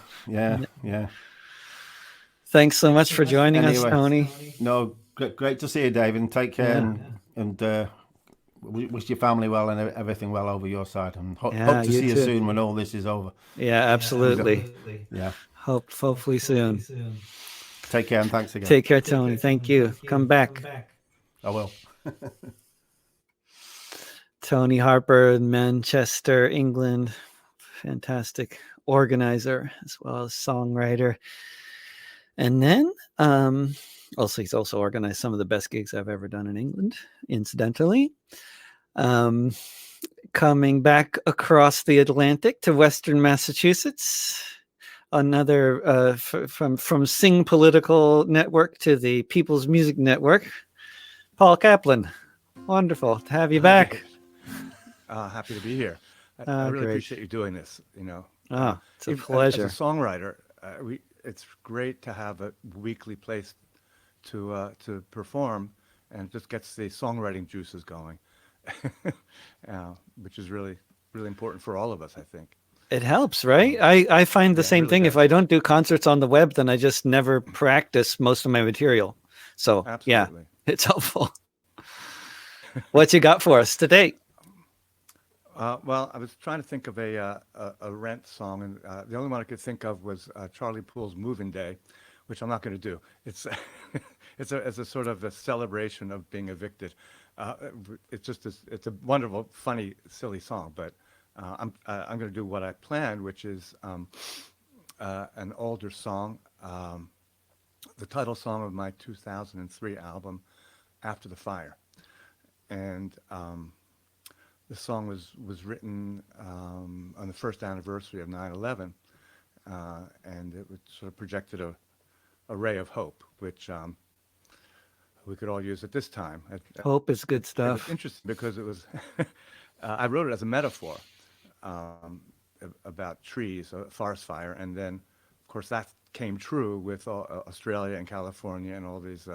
Thanks so much for joining us, Anyway. Tony. No, great to see you, David, and take care, and wish your family well and everything well over your side, and hope to you see you too. soon when all this is over. Yeah, absolutely. Yeah, Hopefully soon. take care and thanks again. Take care, Tony. Thank you. Come back. I will. Tony Harper in Manchester, England. Fantastic organizer as well as songwriter. And then also he's also organized some of the best gigs I've ever done in England, incidentally. Coming back across the Atlantic to Western Massachusetts, another from Sing Political Network to the People's Music Network, Paul Kaplan. Wonderful to have you back. Happy to be here. I really Great. appreciate you doing this. It's a Even pleasure. As a songwriter, it's great to have a weekly place to perform, and it just gets the songwriting juices going, which is really, really important for all of us, I think. It helps, right? I find the same really thing. does. If I don't do concerts on the web, then I just never practice most of my material. So yeah, Absolutely. it's helpful. What you got for us today? Well, I was trying to think of a Rent song, and the only one I could think of was Charlie Poole's "Moving Day," which I'm not going to do. It's it's a sort of a celebration of being evicted. It's a wonderful, funny, silly song, but I'm going to do what I planned, which is an older song, the title song of my 2003 album, "After the Fire," and the song was written on the first anniversary of 9/11, and it was sort of projected a ray of hope, which we could all use at this time. Hope is good It was stuff. interesting because it was, I wrote it as a metaphor um, about trees, a forest fire, and then, of course, that came true with Australia and California and all these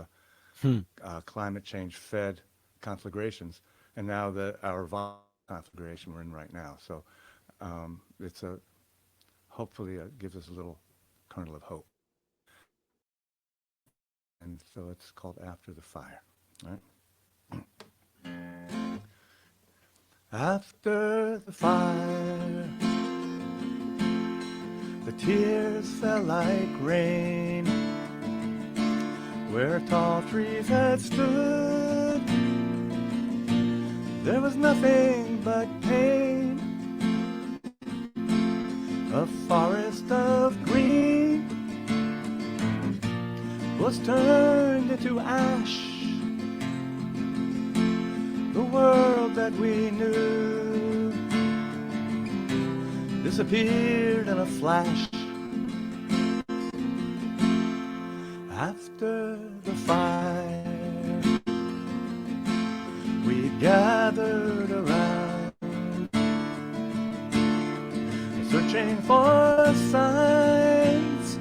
Hmm. climate change fed conflagrations, and now our conflagration we're in right now. So it's hopefully gives us a little kernel of hope. And so it's called After the Fire. Right? After the fire, the tears fell like rain, where tall trees had stood. There was nothing but pain, a forest of green was turned into ash. The world that we knew disappeared in a flash. After the fire, we gathered around, searching for signs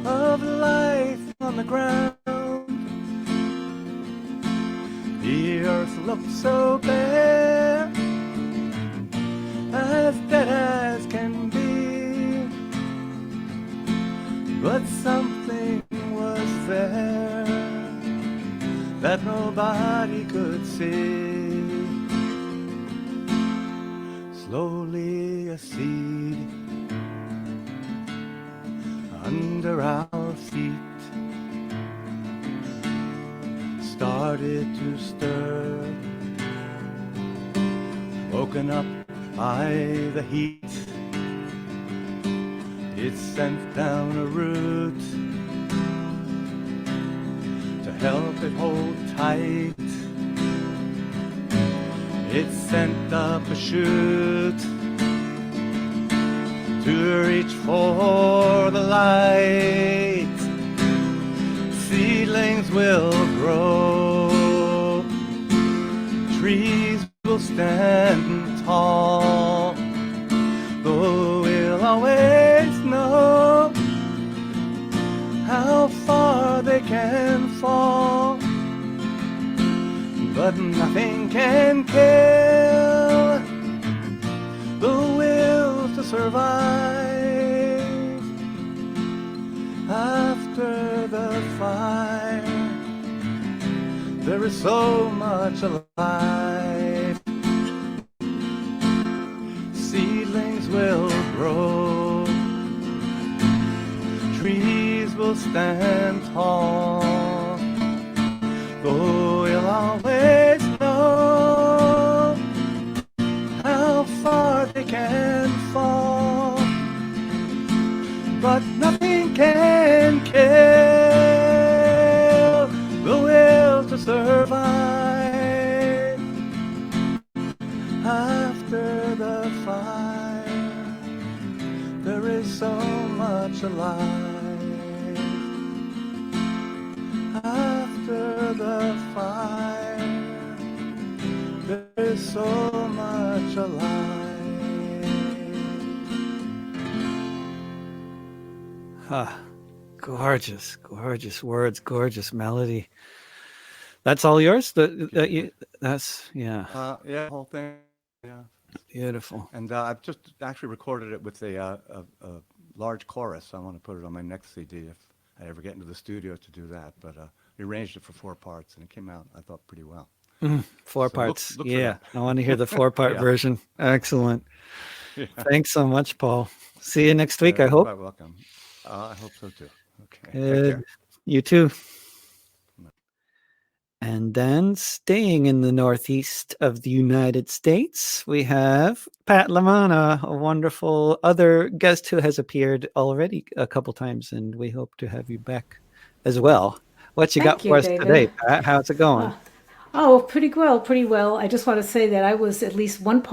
of life on the ground. The earth looked so bare, as dead as can be, but something was there that nobody could see. Slowly a seed under our feet started to stir, woken up by the heat. It sent down a root to help it hold tight. It sent up a shoot to reach for the light. Seedlings will grow, trees will stand tall, though we'll always know how far they can fall. But nothing can kill the will to survive. After the fire, there is so much alive. Seedlings will grow, trees will stand tall, though we'll always know how far they can fall. But nothing can kill the will to survive. After the fire, there is so much alive. After the fire, there is so much alive. Ah, gorgeous, gorgeous words, gorgeous melody. That's all yours? That's, yeah, Yeah, the whole thing. Yeah. beautiful. And I've just actually recorded it with a large chorus. I want to put it on my next CD if I ever get into the studio to do that. But we arranged it for 4 parts, and it came out, I thought, pretty well. 4 So parts. look for Yeah, that. I want to hear the 4-part Yeah. version. Excellent. Yeah. Thanks so much, Paul. See you next week, I You're hope. quite welcome. I hope so too. Okay. Take Good. care. You too. And then staying in the northeast of the United States, we have Pat Lamana, a wonderful other guest who has appeared already a couple times, and we hope to have you back as well. What you got Thank for you, us today, David. Pat? How's it going? Oh, pretty well, pretty well. I just want to say that I was at least one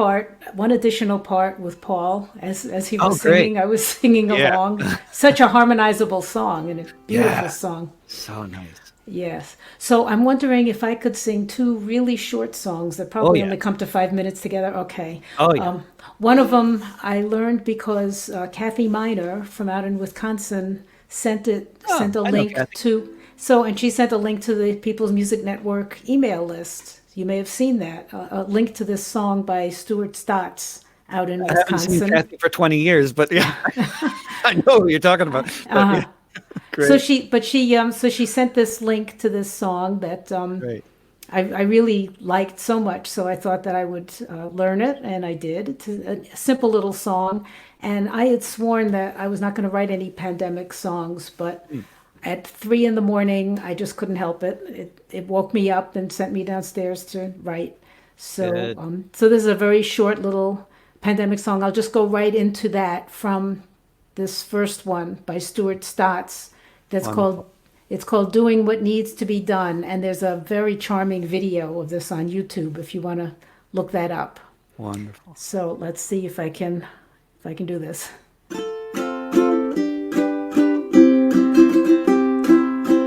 additional part with Paul as he Oh, was great. singing. I was singing Yeah. along. Such a harmonizable song and a beautiful Yeah. song. So nice. Yes. So I'm wondering if I could sing two really short songs that probably yeah. only come to 5 minutes together. Okay. Oh, yeah. One of them I learned because Kathy Miner from out in Wisconsin sent a I know link Kathy. to and she sent a link to the People's Music Network email list. You may have seen that a link to this song by Stuart Stotts out in I haven't seen Wisconsin. Kathy for 20 years, but yeah, I know who you're talking about. But, yeah. Great. So she sent this link to this song that Great. I really liked so much, so I thought that I would learn it, and I did. It's a simple little song, and I had sworn that I was not going to write any pandemic songs, but at 3 in the morning, I just couldn't help it. It woke me up and sent me downstairs to write. So, Good. so this is a very short little pandemic song. I'll just go right into that from this first one by Stuart Stotts. That's Wonderful. it's called Doing What Needs to Be Done, and there's a very charming video of this on YouTube if you want to look that up. Wonderful. So let's see if I can do this.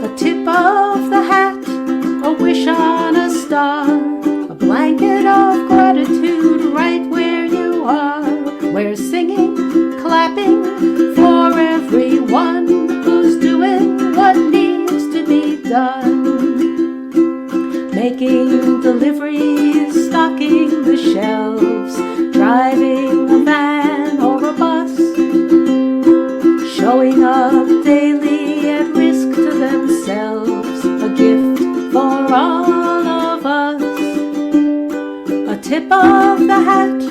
A tip of the hat, a wish on a star, a blanket of gratitude right where you are. We're singing, clapping for everyone who's doing what needs to be done. Making deliveries, stocking the shelves, driving a van or a bus, showing up daily at risk to themselves, a gift for all of us. A tip of the hat,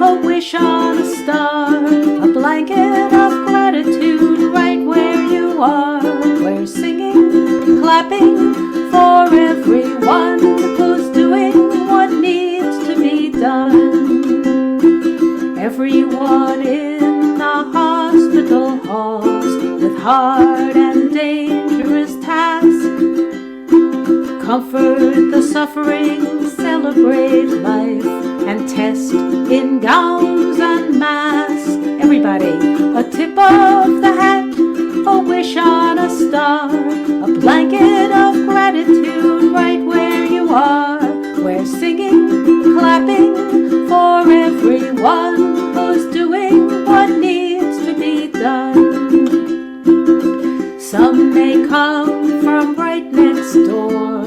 a wish on a star, a blanket of gratitude right where you are. We're singing, clapping for everyone who's doing what needs to be done. Everyone in the hospital halls with hard and dangerous tasks. Comfort the suffering, celebrate life, and test in gowns and masks. Everybody, a tip of the hat, a wish on a star, a blanket of gratitude right where you are. We're singing, clapping for everyone who's doing what needs to be done. Some may come from right next door,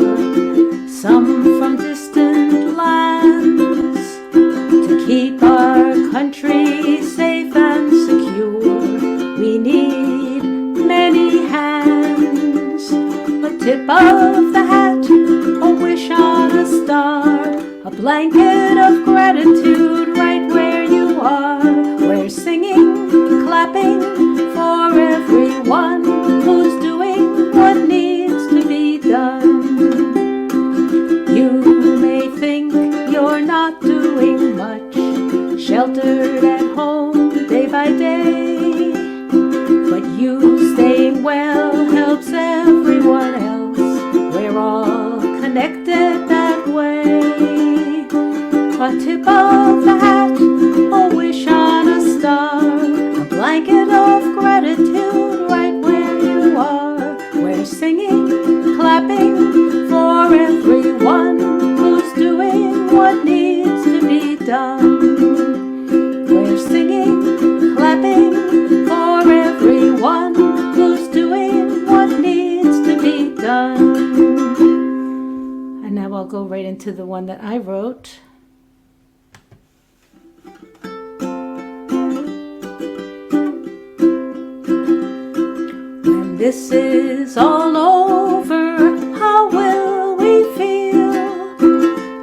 some from distant lands, to keep our country safe and secure. We need many hands. A tip of the hat, a wish on a star, a blanket of gratitude right where you are. We're singing, clapping for everyone who's doing what needs to be done. You may think you're not doing much, sheltered at home day by day, but you staying well helps everyone else. We're all connected that way. A tip of the hat, a wish on a star, a blanket of gratitude right where you are. We're singing, clapping for everyone who's doing what needs to be done. We're singing, clapping for everyone who's doing what needs to be done. And now I'll go right into the one that I wrote. When this is all over, how will we feel?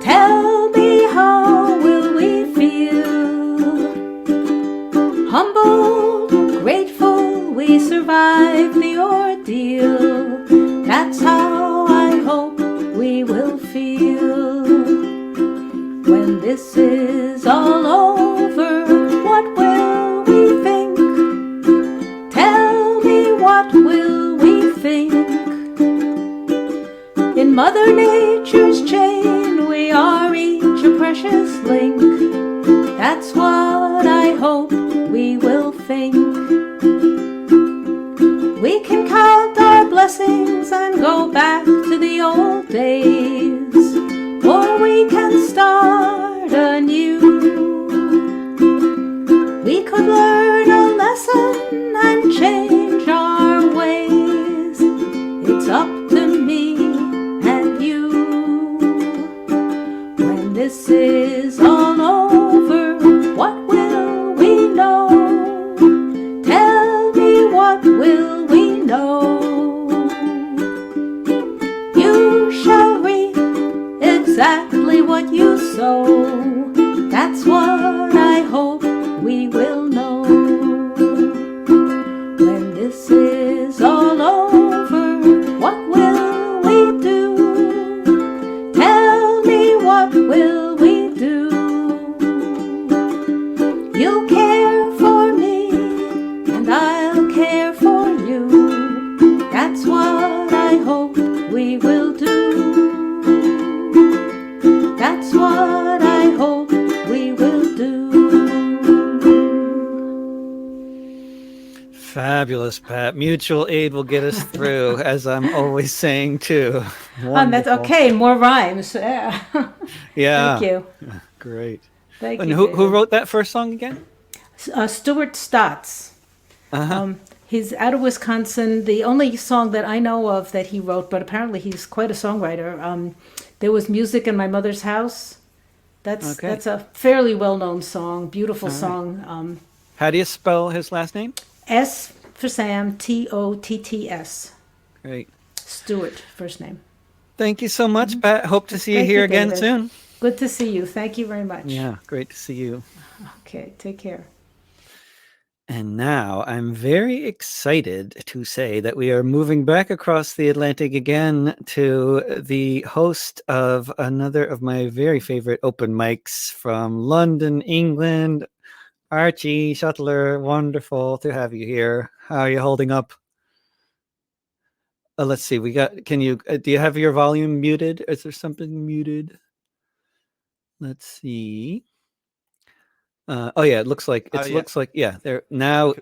Tell me, how will we feel? Humbled, grateful, we survived the ordeal. That's how I hope we will feel. When this is all over, what will we think? Tell me, what will we think? In Mother Nature's chain and I'll care for you. That's what I hope we will do. That's what I hope we will do. Fabulous, Pat. Mutual aid will get us through, as I'm always saying too. That's Wonderful. okay. More rhymes. Yeah. Yeah. Thank you. Great. Thank And you. who David. wrote that first song again? Stuart Stotts. He's out of Wisconsin. The only song that I know of that he wrote, but apparently he's quite a songwriter. There was Music in My Mother's House. That's a fairly well-known song. Beautiful song. How do you spell his last name? S for Sam, Totts. Great. Stuart, first name. Thank you so much, Pat. Hope to see you Thank here you, again David. soon. Good to see you. Thank you very much. Yeah, great to see you. Okay, take care. And now I'm very excited to say that we are moving back across the Atlantic again to the host of another of my very favorite open mics from London, England, Archie Shuttler. Wonderful to have you here. How are you holding up? Let's see. Do you have your volume muted? Is there something muted? Let's see. Oh yeah, it looks like there now.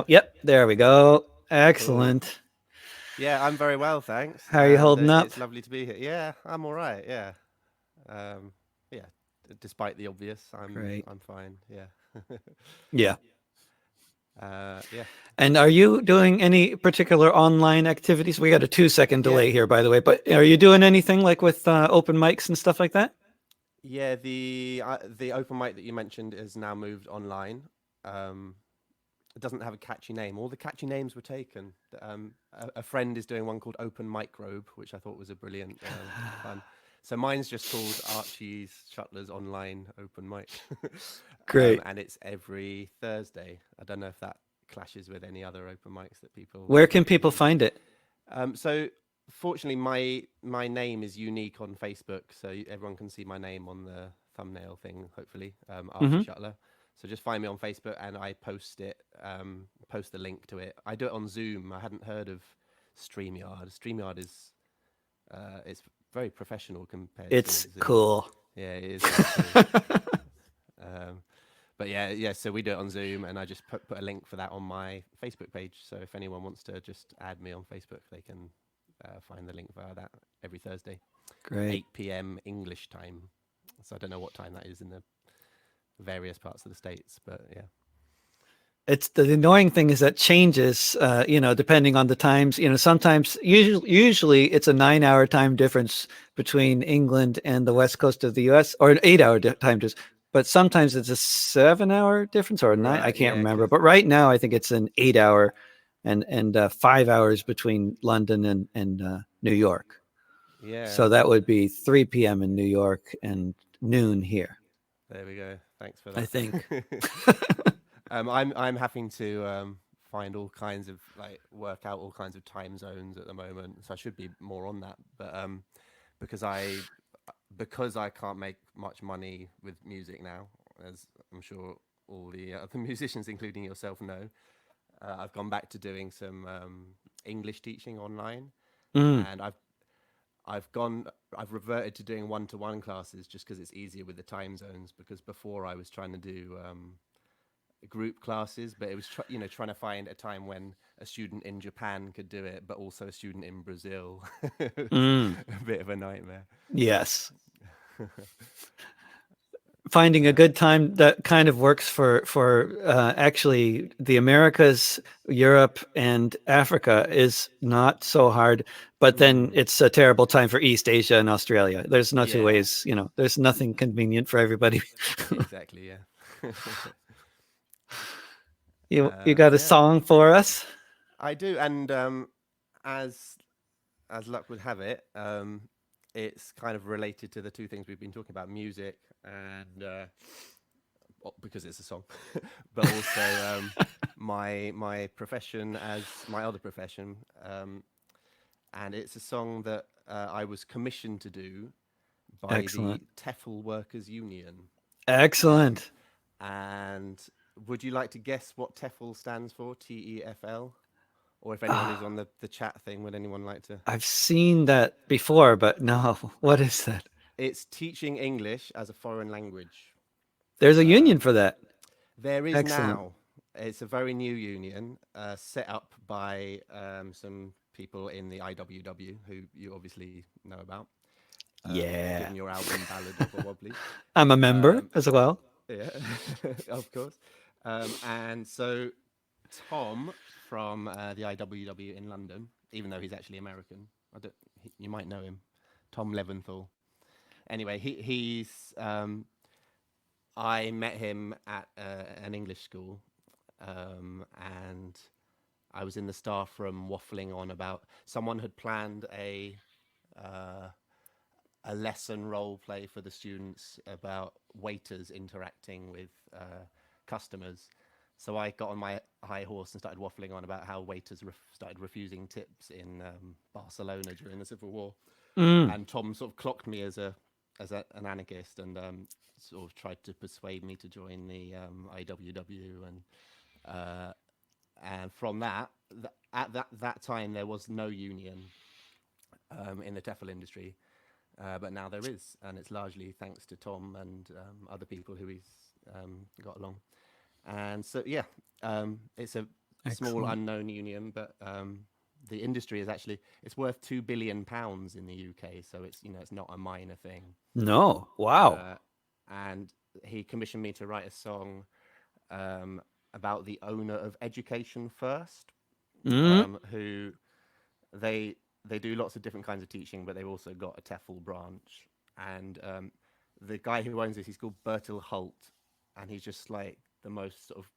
Yep, there we go. Excellent. Yeah, I'm very well, thanks. How are you holding up? It's lovely to be here. Yeah, I'm all right. Yeah, yeah. Despite the obvious, Great. I'm fine. Yeah. Yeah. Yeah. And are you doing any particular online activities? We got a 2-second delay here, by the way. But are you doing anything like with open mics and stuff like that? Yeah, the open mic that you mentioned is now moved online. It doesn't have a catchy name. All the catchy names were taken. A friend is doing one called Open Microbe, which I thought was a brilliant fun. So mine's just called Archie's Shuttler's Online Open Mic. Great. And it's every Thursday. I don't know if that clashes with any other open mics that people... Where can people find it? So fortunately, my name is unique on Facebook, so everyone can see my name on the thumbnail thing, hopefully, Archie Shuttler. So just find me on Facebook, and I post the link to it. I do it on Zoom. I hadn't heard of StreamYard. StreamYard is it's very professional compared to Zoom. Cool. Yeah, it is. Cool. But yeah. So we do it on Zoom, and I just put a link for that on my Facebook page. So if anyone wants to just add me on Facebook, they can find the link via that every Thursday. Great. 8 p.m. English time. So I don't know what time that is in the various parts of the States, but yeah. It's the annoying thing is that changes, depending on the times. Sometimes, usually, it's a 9-hour time difference between England and the west coast of the U.S., or an 8-hour time difference. But sometimes it's a 7-hour difference or a 9. I can't remember. But right now, I think it's an 8-hour and 5 hours between London and New York. Yeah. So that would be 3 p.m. in New York and noon here. There we go. Thanks for that. I think. I'm having to find all kinds of work out all kinds of time zones at the moment, so I should be more on that. But because I can't make much money with music now, as I'm sure all the other musicians, including yourself, know, I've gone back to doing some English teaching online, and I've reverted to doing one-to-one classes just because it's easier with the time zones. Because before I was trying to do group classes, but it was trying to find a time when a student in Japan could do it, but also a student in Brazil. A bit of a nightmare. Yes. Finding a good time that kind of works for actually the Americas, Europe, and Africa is not so hard, but then it's a terrible time for East Asia and Australia. There's no two ways, there's nothing convenient for everybody. Exactly, yeah. You got a song for us? I do, and as luck would have it, it's kind of related to the two things we've been talking about, music and because it's a song, but also my profession as my other profession, and it's a song that I was commissioned to do by the TEFL Workers Union. Excellent. And would you like to guess what TEFL stands for? TEFL? Or if anyone who's on the chat thing, would anyone like to? I've seen that before, but no. What is that? It's teaching English as a foreign language. There's a union for that. There is Excellent. now. It's a very new union set up by some people in the IWW, who you obviously know about. Yeah. Given your album Ballad of a Wobbly. I'm a member as well. Yeah, of course. And so Tom from the IWW in London, even though he's actually American, you might know him, Tom Leventhal. Anyway, he's I met him at an English school, and I was in the staff room waffling on about someone had planned a lesson role play for the students about waiters interacting with customers. So I got on my high horse and started waffling on about how waiters started refusing tips in Barcelona during the Civil War. And Tom sort of clocked me as an anarchist and sort of tried to persuade me to join the IWW. And from that, at that time, there was no union in the TEFL industry. But now there is, and it's largely thanks to Tom and other people who he's got along. And so, yeah, it's a small unknown union, but the industry is actually, it's worth £2 billion in the UK. So it's, it's not a minor thing. No. Wow. And he commissioned me to write a song about the owner of Education First, who they do lots of different kinds of teaching, but they've also got a TEFL branch. And the guy who owns this, he's called Bertil Holt, and he's just like the most sort of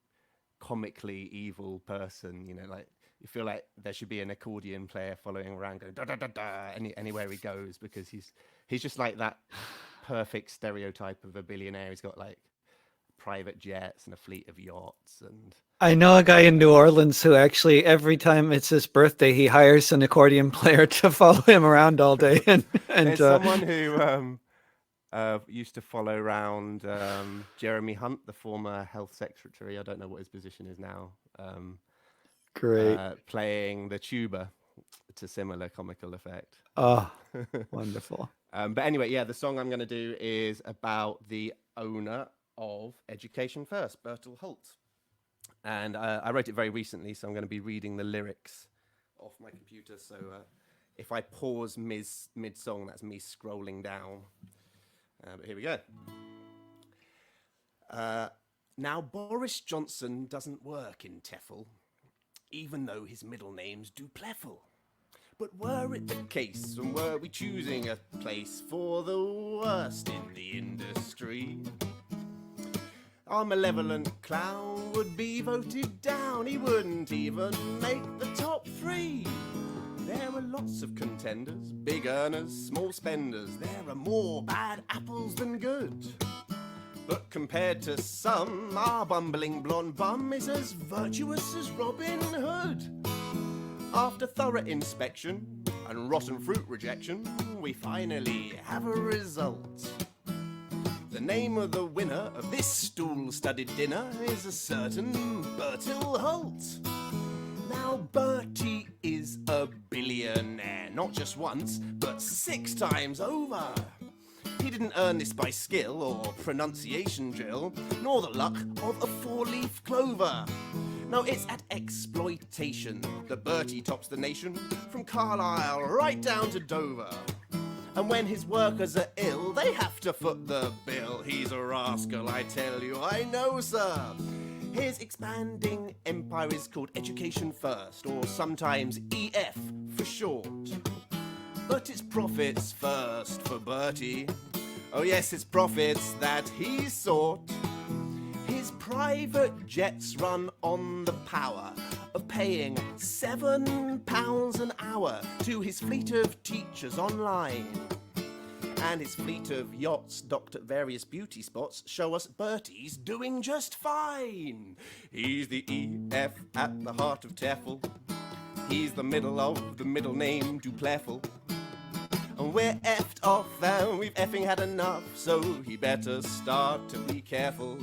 comically evil person. Like you feel like there should be an accordion player following around going da da da da anywhere he goes, because he's just like that perfect stereotype of a billionaire. He's got like private jets and a fleet of yachts. And I know a guy in New Orleans who actually every time it's his birthday, he hires an accordion player to follow him around all day. And there's someone who used to follow around Jeremy Hunt, the former health secretary. I don't know what his position is now. Great. Playing the tuba to similar comical effect. Oh, wonderful. But anyway, yeah, the song I'm going to do is about the owner of Education First, Bertil Holt. And I wrote it very recently, so I'm going to be reading the lyrics off my computer. So if I pause mid-song, that's me scrolling down. But here we go. Now, Boris Johnson doesn't work in TEFL, even though his middle name's Dupleffel. But were it the case, and were we choosing a place for the worst in the industry, our malevolent clown would be voted down. He wouldn't even make the top 3. There are lots of contenders, big earners, small spenders. There are more bad apples than good. But compared to some, our bumbling blonde bum is as virtuous as Robin Hood. After thorough inspection and rotten fruit rejection, we finally have a result. The name of the winner of this stool-studded dinner is a certain Bertil Holt. Now Bertie is a billionaire, not just once, but 6 times over. He didn't earn this by skill or pronunciation drill, nor the luck of a 4-leaf clover. No, it's at exploitation that Bertie tops the nation, from Carlisle right down to Dover. And when his workers are ill, they have to foot the bill. He's a rascal, I tell you, I know, sir. His expanding empire is called Education First, or sometimes EF for short. But it's profits first for Bertie. Oh yes, it's profits that he sought. His private jets run on the power of paying £7 an hour to his fleet of teachers online. And his fleet of yachts docked at various beauty spots show us Bertie's doing just fine. He's the EF at the heart of TEFL. He's the middle of the middle name Dupleffel. And we're effed off and we've effing had enough, so he better start to be careful.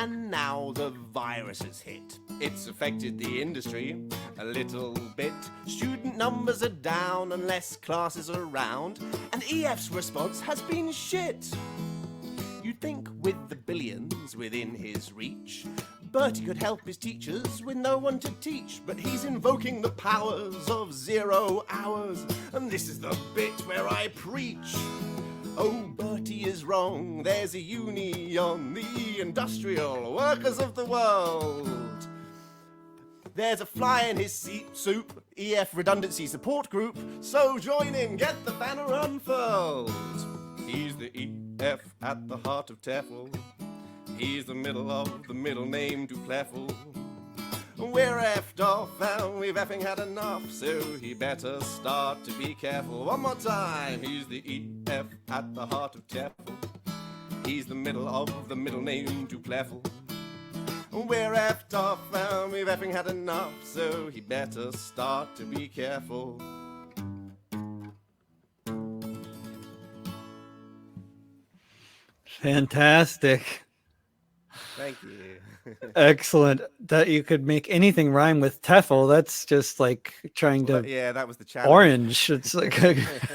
and now the virus has hit. It's affected the industry a little bit. Student numbers are down and less classes are around, and EF's response has been shit. You'd think with the billions within his reach, Bertie could help his teachers with no one to teach, but he's invoking the powers of 0 hours, and this is the bit where I preach. Oh, Bertie is wrong, there's a union, the industrial workers of the world. There's a fly in his soup, EF redundancy support group, so join in, get the banner unfurled. He's the EF at the heart of TEFL. He's the middle of the middle name to Pleffel. We're effed off and we've effing had enough, so he better start to be careful. One more time. He's the EF at the heart of TEFL. He's the middle of the middle name to Pleffel. We're effed off and we've effing had enough, so he better start to be careful. Fantastic. Thank you. Excellent. That you could make anything rhyme with Tefl. That's just like trying to Yeah, that was the challenge. orange. It's like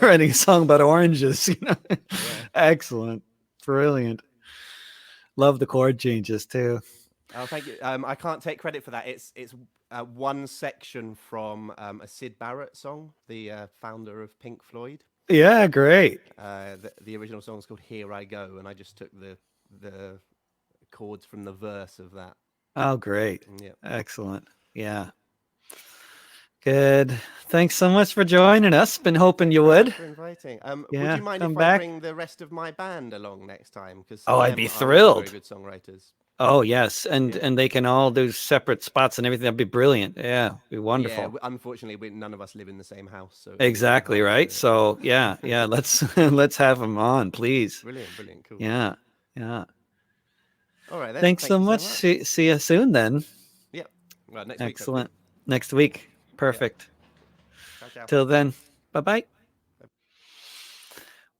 writing a song about oranges, you know. Yeah. Excellent. Brilliant. Love the chord changes too. Oh, thank you. I can't take credit for that. It's one section from a Syd Barrett song, the founder of Pink Floyd. Yeah, great. The original song is called "Here I Go," and I just took the chords from the verse of that. Oh, great. Yeah. Excellent. Yeah. Good. Thanks so much for joining us. Been hoping you would. Thanks for inviting. Would Yeah, you mind come if back. I bring the rest of my band along next time? Because Oh, I'd be very thrilled. good songwriters. Oh, yes. And Yeah. and they can all do separate spots and everything. That'd be brilliant. Yeah, be wonderful. Yeah, unfortunately, none of us live in the same house, so Exactly, right? So, yeah, let's let's have them on, please. brilliant, cool. Yeah. All right then. Thanks thank so you much. See you soon then. Yep. Well, next week. Excellent. Next week. Perfect. Ciao, ciao. Till then, bye-bye.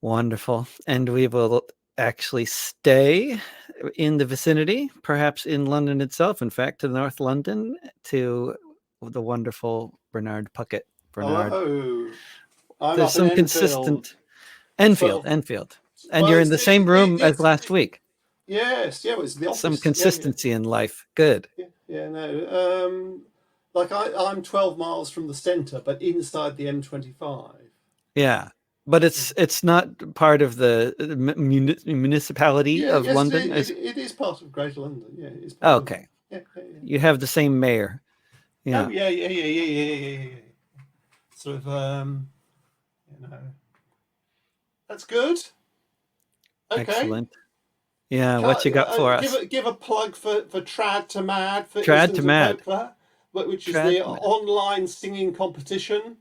Wonderful. And we will actually stay in the vicinity, perhaps in London itself, in fact, to North London, to the wonderful Bernard Puckett. Bernard, Hello. I'm there's up some in consistent... Enfield. Enfield. And you're in the same room as last week. Yes, yeah, it was the office. Some Yeah, consistency in life. Good. Yeah, no. Like I'm 12 miles from the centre, but inside the M25. Yeah. But it's not part of the municipality of yes, London. It is part of Greater London. Yeah, it is. Part Okay. Yeah. You have the same mayor. Yeah. Oh, yeah. Sort of, that's good. Okay. Excellent. Yeah, what you got for us? Give a plug for Trad to Mad, for Trad instance, to Mad. Folklore, which is Trad the to Mad. online singing competition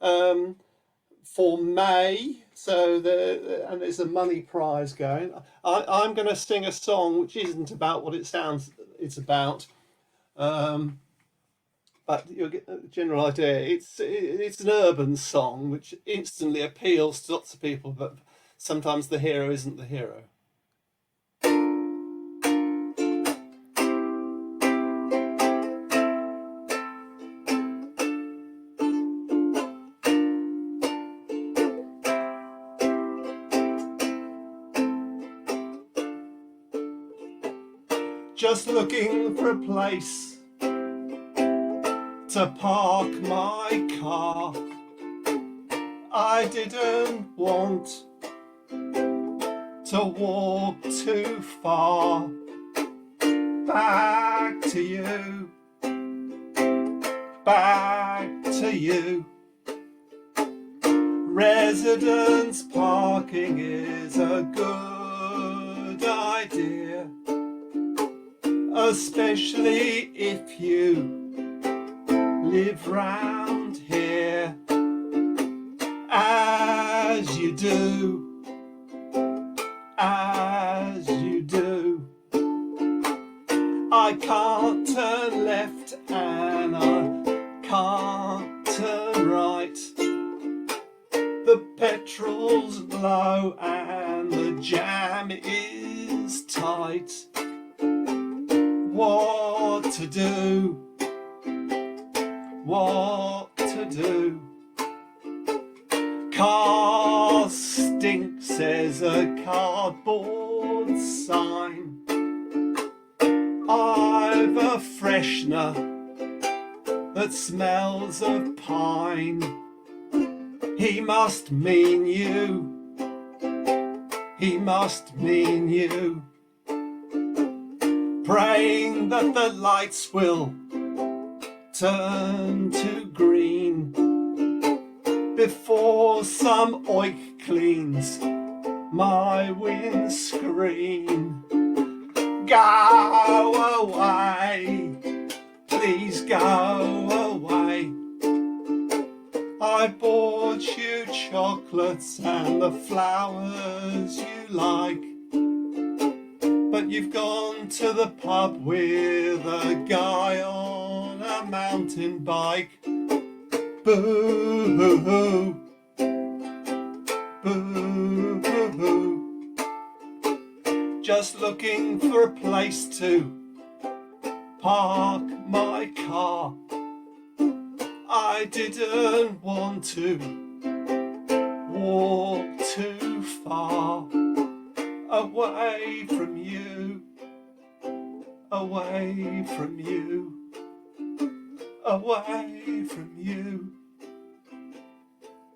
for May. So and there's a money prize going. I'm going to sing a song which isn't about what it sounds it's about, but you'll get a general idea. It's an urban song which instantly appeals to lots of people, but sometimes the hero isn't the hero. Just looking for a place to park my car. I didn't want to walk too far. Back to you, back to you. Residence parking is a good idea, especially if you live round here, as you do. I can't turn left and I can't turn right. The petrol's low and the jam is tight. what to do. Car stink, says a cardboard sign. I've a freshener that smells of pine. He must mean you. He must mean you. Praying that the lights will turn to green before some oik cleans my windscreen. Go away, please go away. I bought you chocolates and the flowers you like, but you've gone to the pub with a guy on a mountain bike. Boo-hoo-hoo. Boo-hoo-hoo. Just looking for a place to park my car. I didn't want to walk too far away from you, away from you, away from you,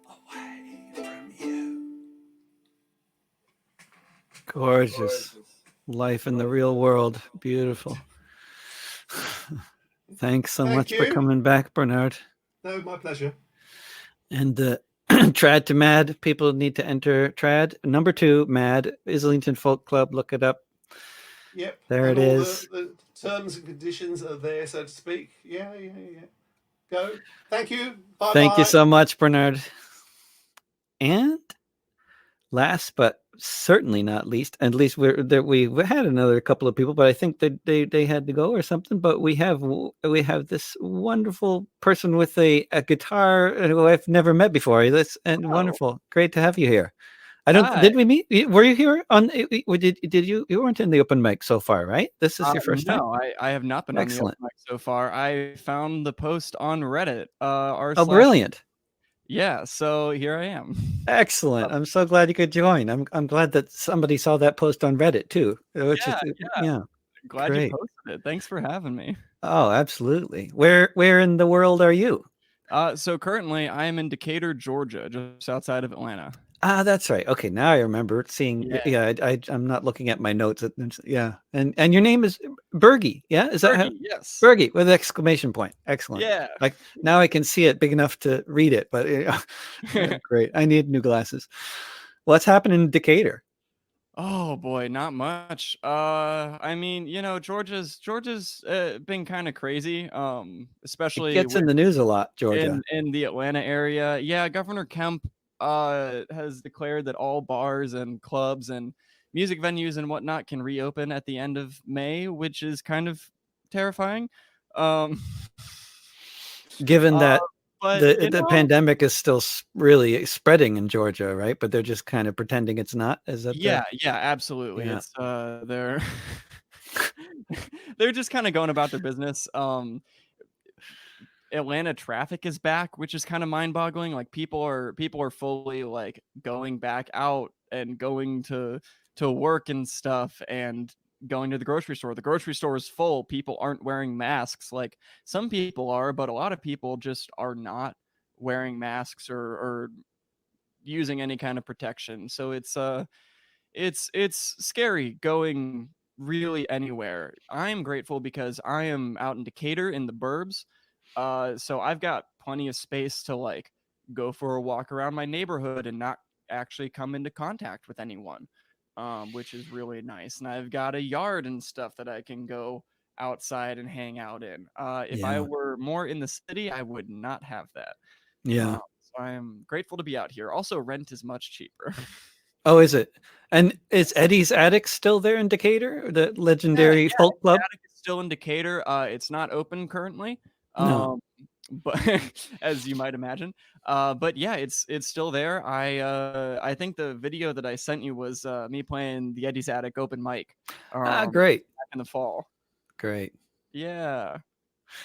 away from you. Gorgeous. Life in the real world. Beautiful. Thanks so Thank much for you. coming back, Bernard. No, my pleasure. And Trad to Mad, people need to enter Trad. Number 2, Mad, Islington Folk Club, look it up. Yep. There and it all is. The terms and conditions are there, so to speak. Yeah. Go. Thank you. Bye. Thank you so much, Bernard. And last but certainly not least, at least we had another couple of people, but I think that they had to go or something. But we have this wonderful person with a guitar who I've never met before. Wonderful, great to have you here. Did we meet? Were you here on? Did you? You weren't in the open mic so far, right? This is your first time. No, I have not been on the open mic so far. I found the post on Reddit. Brilliant. Yeah, so here I am. Excellent. I'm so glad you could join. I'm glad that somebody saw that post on Reddit too. Yeah. Glad Great. you posted it. Thanks for having me. Oh, absolutely. Where in the world are you? So currently I am in Decatur, Georgia, just outside of Atlanta. That's right. Okay, now I remember seeing. Yeah, I'm not looking at my notes. Yeah, and your name is Bergie. Yeah, is that Bergie? Yes. Bergie with an exclamation point. Excellent. Yeah. Like now I can see it big enough to read it. But great. I need new glasses. What's happening in Decatur? Oh boy, not much. I mean, Georgia's been kind of crazy. Especially it gets in the news a lot, Georgia. In the Atlanta area. Yeah, Governor Kemp has declared that all bars and clubs and music venues and whatnot can reopen at the end of May, which is kind of terrifying. Given that the pandemic is still really spreading in Georgia, right? But they're just kind of pretending it's not. Is that? Yeah, absolutely. Yeah. It's they're just kind of going about their business. Atlanta traffic is back, which is kind of mind-boggling. Like people are fully like going back out and going to work and stuff and going to the grocery store. The grocery store is full. People aren't wearing masks. Like some people are, but a lot of people just are not wearing masks or using any kind of protection. So it's scary going really anywhere. I'm grateful because I am out in Decatur in the burbs. So I've got plenty of space to like go for a walk around my neighborhood and not actually come into contact with anyone, which is really nice. And I've got a yard and stuff that I can go outside and hang out in. If I were more in the city, I would not have that. Yeah. So I am grateful to be out here. Also, rent is much cheaper. Oh, is it? And is Eddie's Attic still there in Decatur? The legendary folk club? Attic is still in Decatur. It's not open currently. No. But as you might imagine, but yeah, it's still there. I think the video that I sent you was me playing the Eddie's Attic open mic. Great. Back in the fall. Great. Yeah.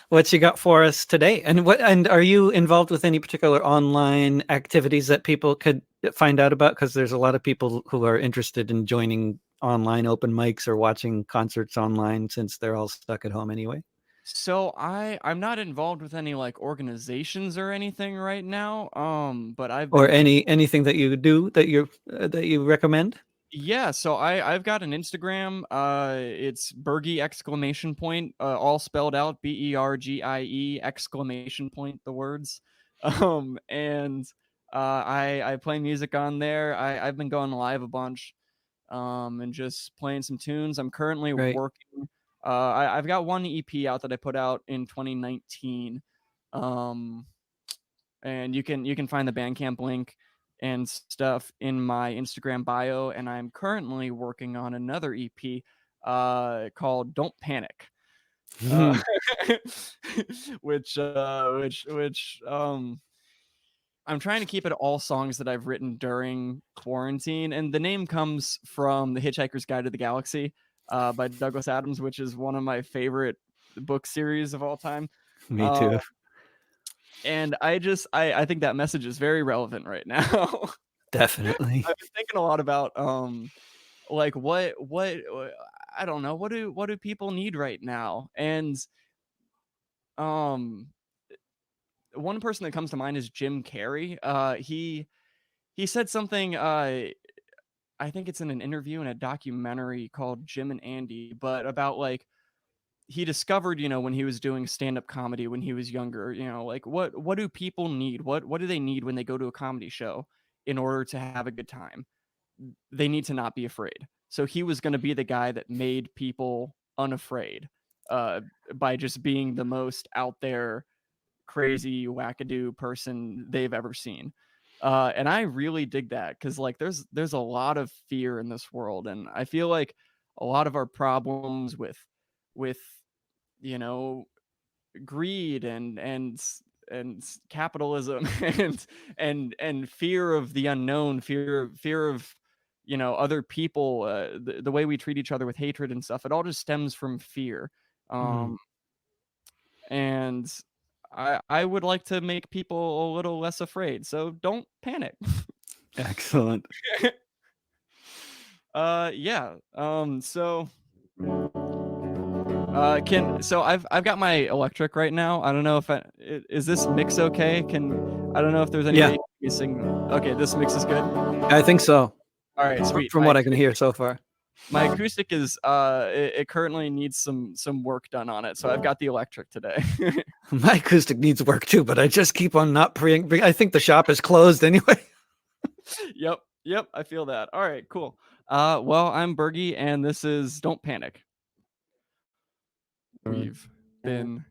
what you got for us today. And are you involved with any particular online activities that people could find out about? Because there's a lot of people who are interested in joining online open mics or watching concerts online since they're all stuck at home anyway. So I'm not involved with any like organizations or anything right now. But I've Or been anything that you do that you recommend? Yeah, so I've got an Instagram. It's Bergie exclamation point, all spelled out, BERGIE exclamation point, the words. And I play music on there. I've been going live a bunch, and just playing some tunes. I'm currently Right. working. I've got one EP out that I put out in 2019. Um, and you can find the Bandcamp link and stuff in my Instagram bio. And I'm currently working on another EP called "Don't Panic," uh, which I'm trying to keep it all songs that I've written during quarantine, and the name comes from The Hitchhiker's Guide to the Galaxy by Douglas Adams, which is one of my favorite book series of all time. Me too. And I think that message is very relevant right now. Definitely. I've been thinking a lot about like what I don't know, what do people need right now? And um one person that comes to mind is Jim Carrey. He said something, I think it's in an interview in a documentary called Jim and Andy, but about like he discovered, when he was doing stand-up comedy when he was younger, like what do people need? What do they need when they go to a comedy show in order to have a good time? They need to not be afraid. So he was going to be the guy that made people unafraid by just being the most out there crazy wackadoo person they've ever seen. And I really dig that because like there's a lot of fear in this world, and I feel like a lot of our problems with greed and capitalism and fear of the unknown, fear of other people, the way we treat each other with hatred and stuff, it all just stems from fear. And I would like to make people a little less afraid, so don't panic. Excellent. Yeah. So I've got my electric right now. I don't know if is this mix okay? I don't know if there's any way you can sing. Okay, this mix is good. I think so. All right, sweet. From what I can hear so far. My acoustic is it currently needs some work done on it, so I've got the electric today. My acoustic needs work too, but I just keep on not praying. I think the shop is closed anyway. Yep, I feel that. All right, cool. Well, I'm Bergie, and this is Don't Panic. We've been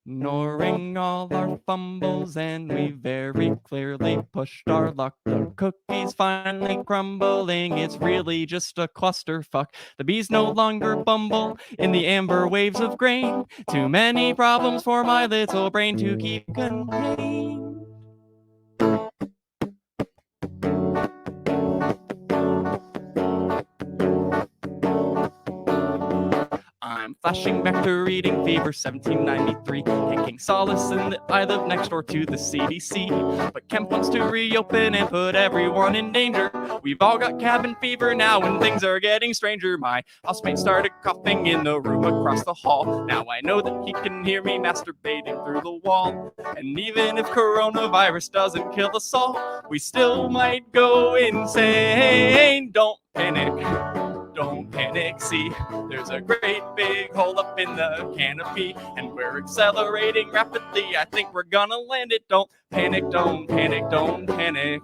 ignoring all our fumbles, and we very clearly pushed our luck. The cookie's finally crumbling. It's really just a clusterfuck. The bees no longer bumble in the amber waves of grain. Too many problems for my little brain to keep contained. I'm flashing back to reading Fever 1793, taking solace in that I live next door to the CDC. But Kemp wants to reopen and put everyone in danger. We've all got cabin fever now and things are getting stranger. My housemate started coughing in the room across the hall. Now I know that he can hear me masturbating through the wall. And even if coronavirus doesn't kill us all, we still might go insane. Don't panic. Don't panic, see, there's a great big hole up in the canopy, and we're accelerating rapidly. I think we're gonna land it. Don't panic, don't panic, don't panic.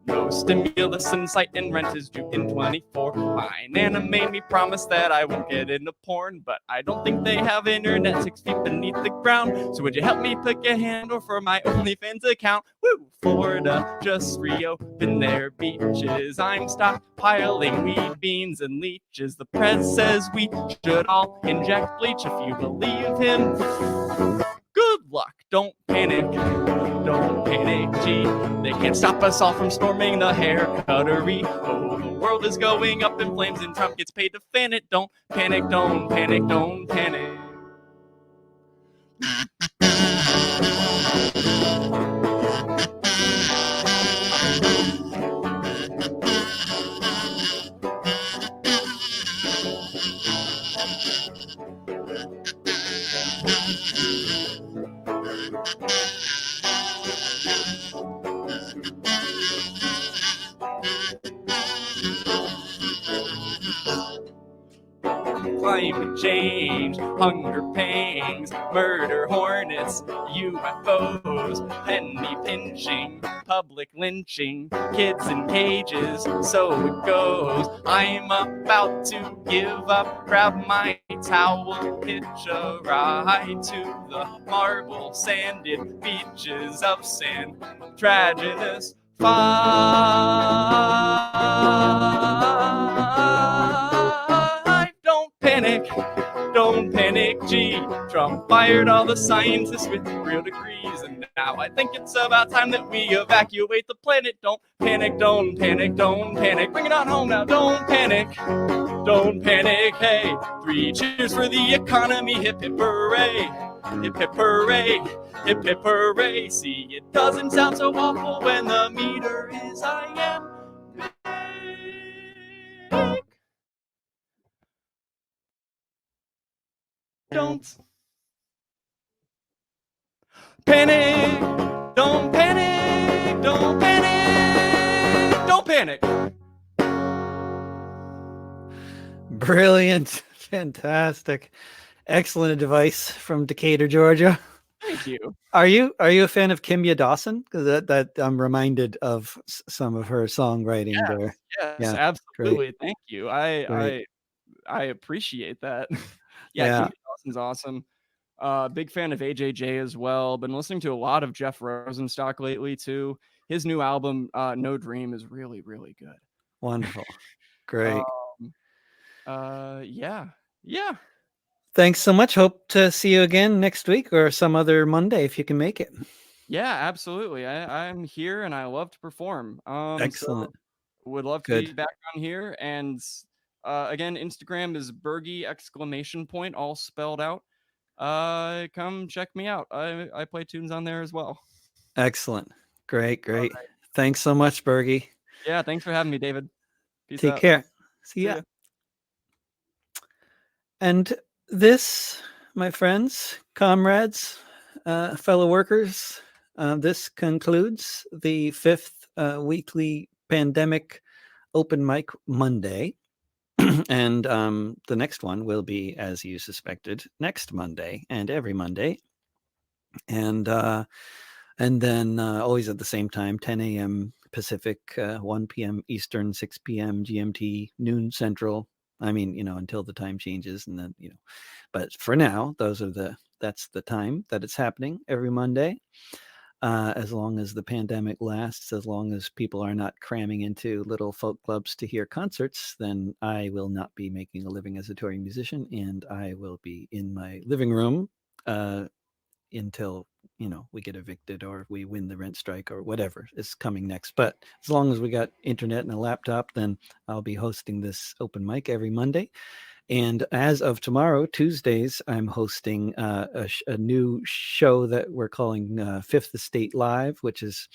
No stimulus in sight and rent is due in 24. My Nana made me promise that I won't get into porn, but I don't think they have internet 6 feet beneath the ground. So would you help me pick a handle for my OnlyFans account? Woo! Florida just reopened their beaches. I'm stockpiling weed, beans, and leeches. The press says we should all inject bleach if you believe him. Good luck, don't panic. Don't panic, gee. They can't stop us all from storming the hair cuttery. Oh, the world is going up in flames and Trump gets paid to fan it. Don't panic, don't panic, don't panic. hunger pangs, murder hornets, UFOs, penny pinching, public lynching, kids in cages, so it goes. I'm about to give up, grab my towel, hitch a ride to the marble sanded beaches of San Traginus 5. Don't panic, G. Trump fired all the scientists with real degrees, and now I think it's about time that we evacuate the planet. Don't panic, don't panic, don't panic. Bring it on home now, don't panic. Don't panic, hey. 3 cheers for the economy, hip hip hooray. Hip hip hooray, hip hip hooray. See, it doesn't sound so awful when the meter is iambic. Don't panic, don't panic, don't panic, don't panic. Brilliant. Fantastic. Excellent advice from Decatur, Georgia. Thank you. Are you a fan of Kimya Dawson? Because that I'm reminded of some of her songwriting there. Yes, Yeah, absolutely. great. Thank you. Great. I appreciate that. Yeah. Keith Dawson's awesome. Big fan of AJJ as well. Been listening to a lot of Jeff Rosenstock lately too. His new album, No Dream, is really, really good. Wonderful. Great. Yeah. Thanks so much. Hope to see you again next week or some other Monday if you can make it. Yeah, absolutely. I'm here and I love to perform. Excellent. So would love to Good. be back on here. And again, Instagram is Bergie ! All spelled out. Come check me out. I play tunes on there as well. Excellent. Great. Thanks so much, Bergie. Yeah, thanks for having me, David. Peace Take out. care. See ya. And this, my friends, comrades, fellow workers, this concludes the 5th weekly pandemic open mic Monday. And the next one will be, as you suspected, next Monday and every Monday. And then always at the same time, 10 a.m. Pacific, 1 p.m. Eastern, 6 p.m. GMT, noon Central. I mean, until the time changes, and then, but for now, that's the time that it's happening every Monday. As long as the pandemic lasts, as long as people are not cramming into little folk clubs to hear concerts, then I will not be making a living as a touring musician, and I will be in my living room until we get evicted or we win the rent strike or whatever is coming next. But as long as we got internet and a laptop, then I'll be hosting this open mic every Monday. And as of tomorrow, Tuesdays, I'm hosting a new show that we're calling Fifth Estate Live, which is,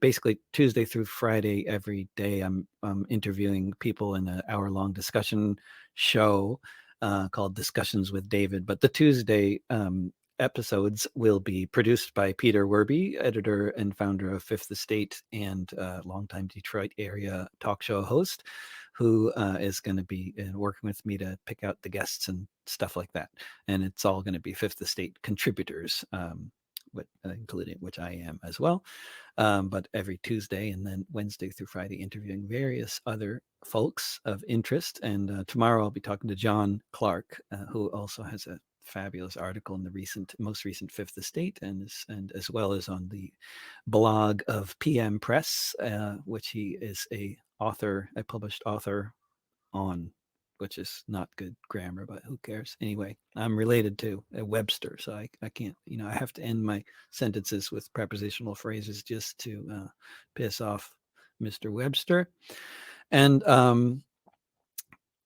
basically Tuesday through Friday every day. I'm interviewing people in an hour-long discussion show called Discussions with David. But the Tuesday episodes will be produced by Peter Werby, editor and founder of Fifth Estate and longtime Detroit area talk show host, who is going to be working with me to pick out the guests and stuff like that. And it's all going to be Fifth Estate contributors, including which I am as well. But every Tuesday and then Wednesday through Friday, interviewing various other folks of interest. And tomorrow I'll be talking to John Clark, who also has a fabulous article in the most recent Fifth Estate, and as well as on the blog of PM Press, which he is a published author on, which is not good grammar, but who cares? Anyway, I'm related to a Webster, so I can't, I have to end my sentences with prepositional phrases just to piss off Mr. Webster.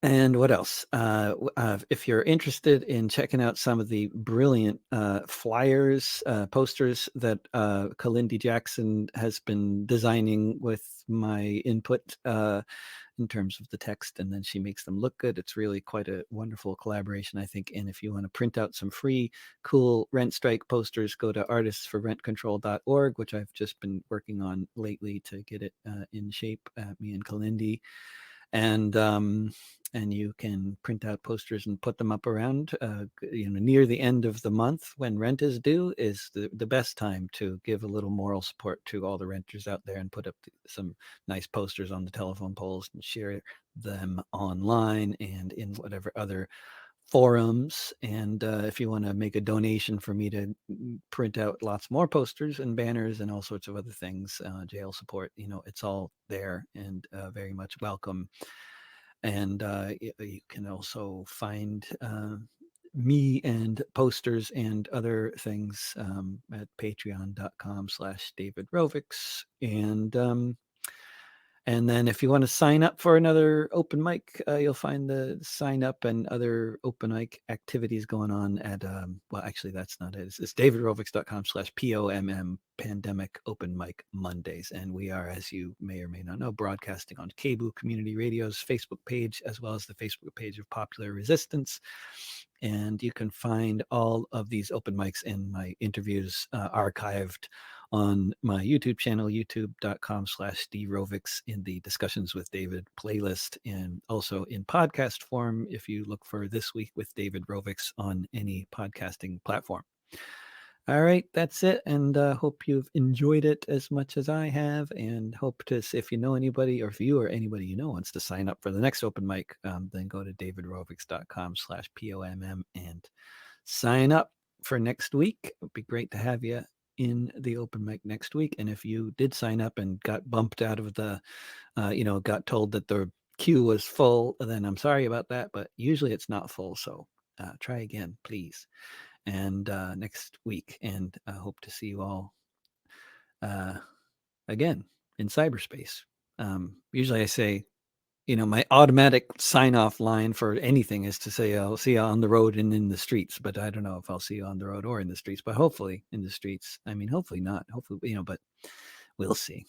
And what else? If you're interested in checking out some of the brilliant flyers, posters that Kalindi Jackson has been designing with my input in terms of the text, and then she makes them look good. It's really quite a wonderful collaboration, I think. And if you want to print out some free, cool rent strike posters, go to artistsforrentcontrol.org, which I've just been working on lately to get it in shape, me and Kalindi. and you can print out posters and put them up around. Near the end of the month when rent is due is the best time to give a little moral support to all the renters out there and put up some nice posters on the telephone poles and share them online and in whatever other forums. And if you want to make a donation for me to print out lots more posters and banners and all sorts of other things, jail support, it's all there and very much welcome. And you can also find me and posters and other things at patreon.com/David Rovix. And then if you want to sign up for another open mic, you'll find the sign up and other open mic activities going on at, well, actually, that's not it. It's davidrovix.com/POMM Pandemic Open Mic Mondays. And we are, as you may or may not know, broadcasting on KBOO Community Radio's Facebook page, as well as the Facebook page of Popular Resistance. And you can find all of these open mics and my interviews archived on my YouTube channel, youtube.com/DRovix, in the Discussions with David playlist, and also in podcast form if you look for This Week with David Rovix on any podcasting platform. All right, that's it, and hope you've enjoyed it as much as I have, and hope to, if you know anybody, or if you or anybody you know wants to sign up for the next open mic, then go to davidrovix.com/POMM and sign up for next week. It would be great to have you in the open mic next week. And if you did sign up and got bumped out of the, got told that the queue was full, then I'm sorry about that, but usually it's not full. So try again, please. And next week, and I hope to see you all again in cyberspace. Usually I say, my automatic sign off line for anything is to say, I'll see you on the road and in the streets, but I don't know if I'll see you on the road or in the streets, but hopefully in the streets. I mean, hopefully not, hopefully, but we'll see.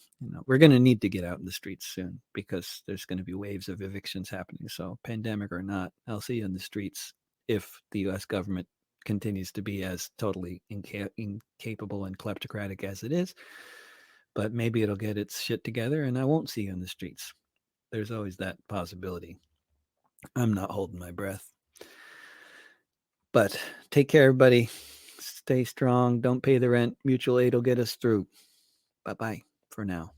We're going to need to get out in the streets soon because there's going to be waves of evictions happening. So pandemic or not, I'll see you in the streets if the US government continues to be as totally incapable and kleptocratic as it is. But maybe it'll get its shit together and I won't see you in the streets. There's always that possibility. I'm not holding my breath. But take care, everybody. Stay strong. Don't pay the rent. Mutual aid will get us through. Bye-bye for now.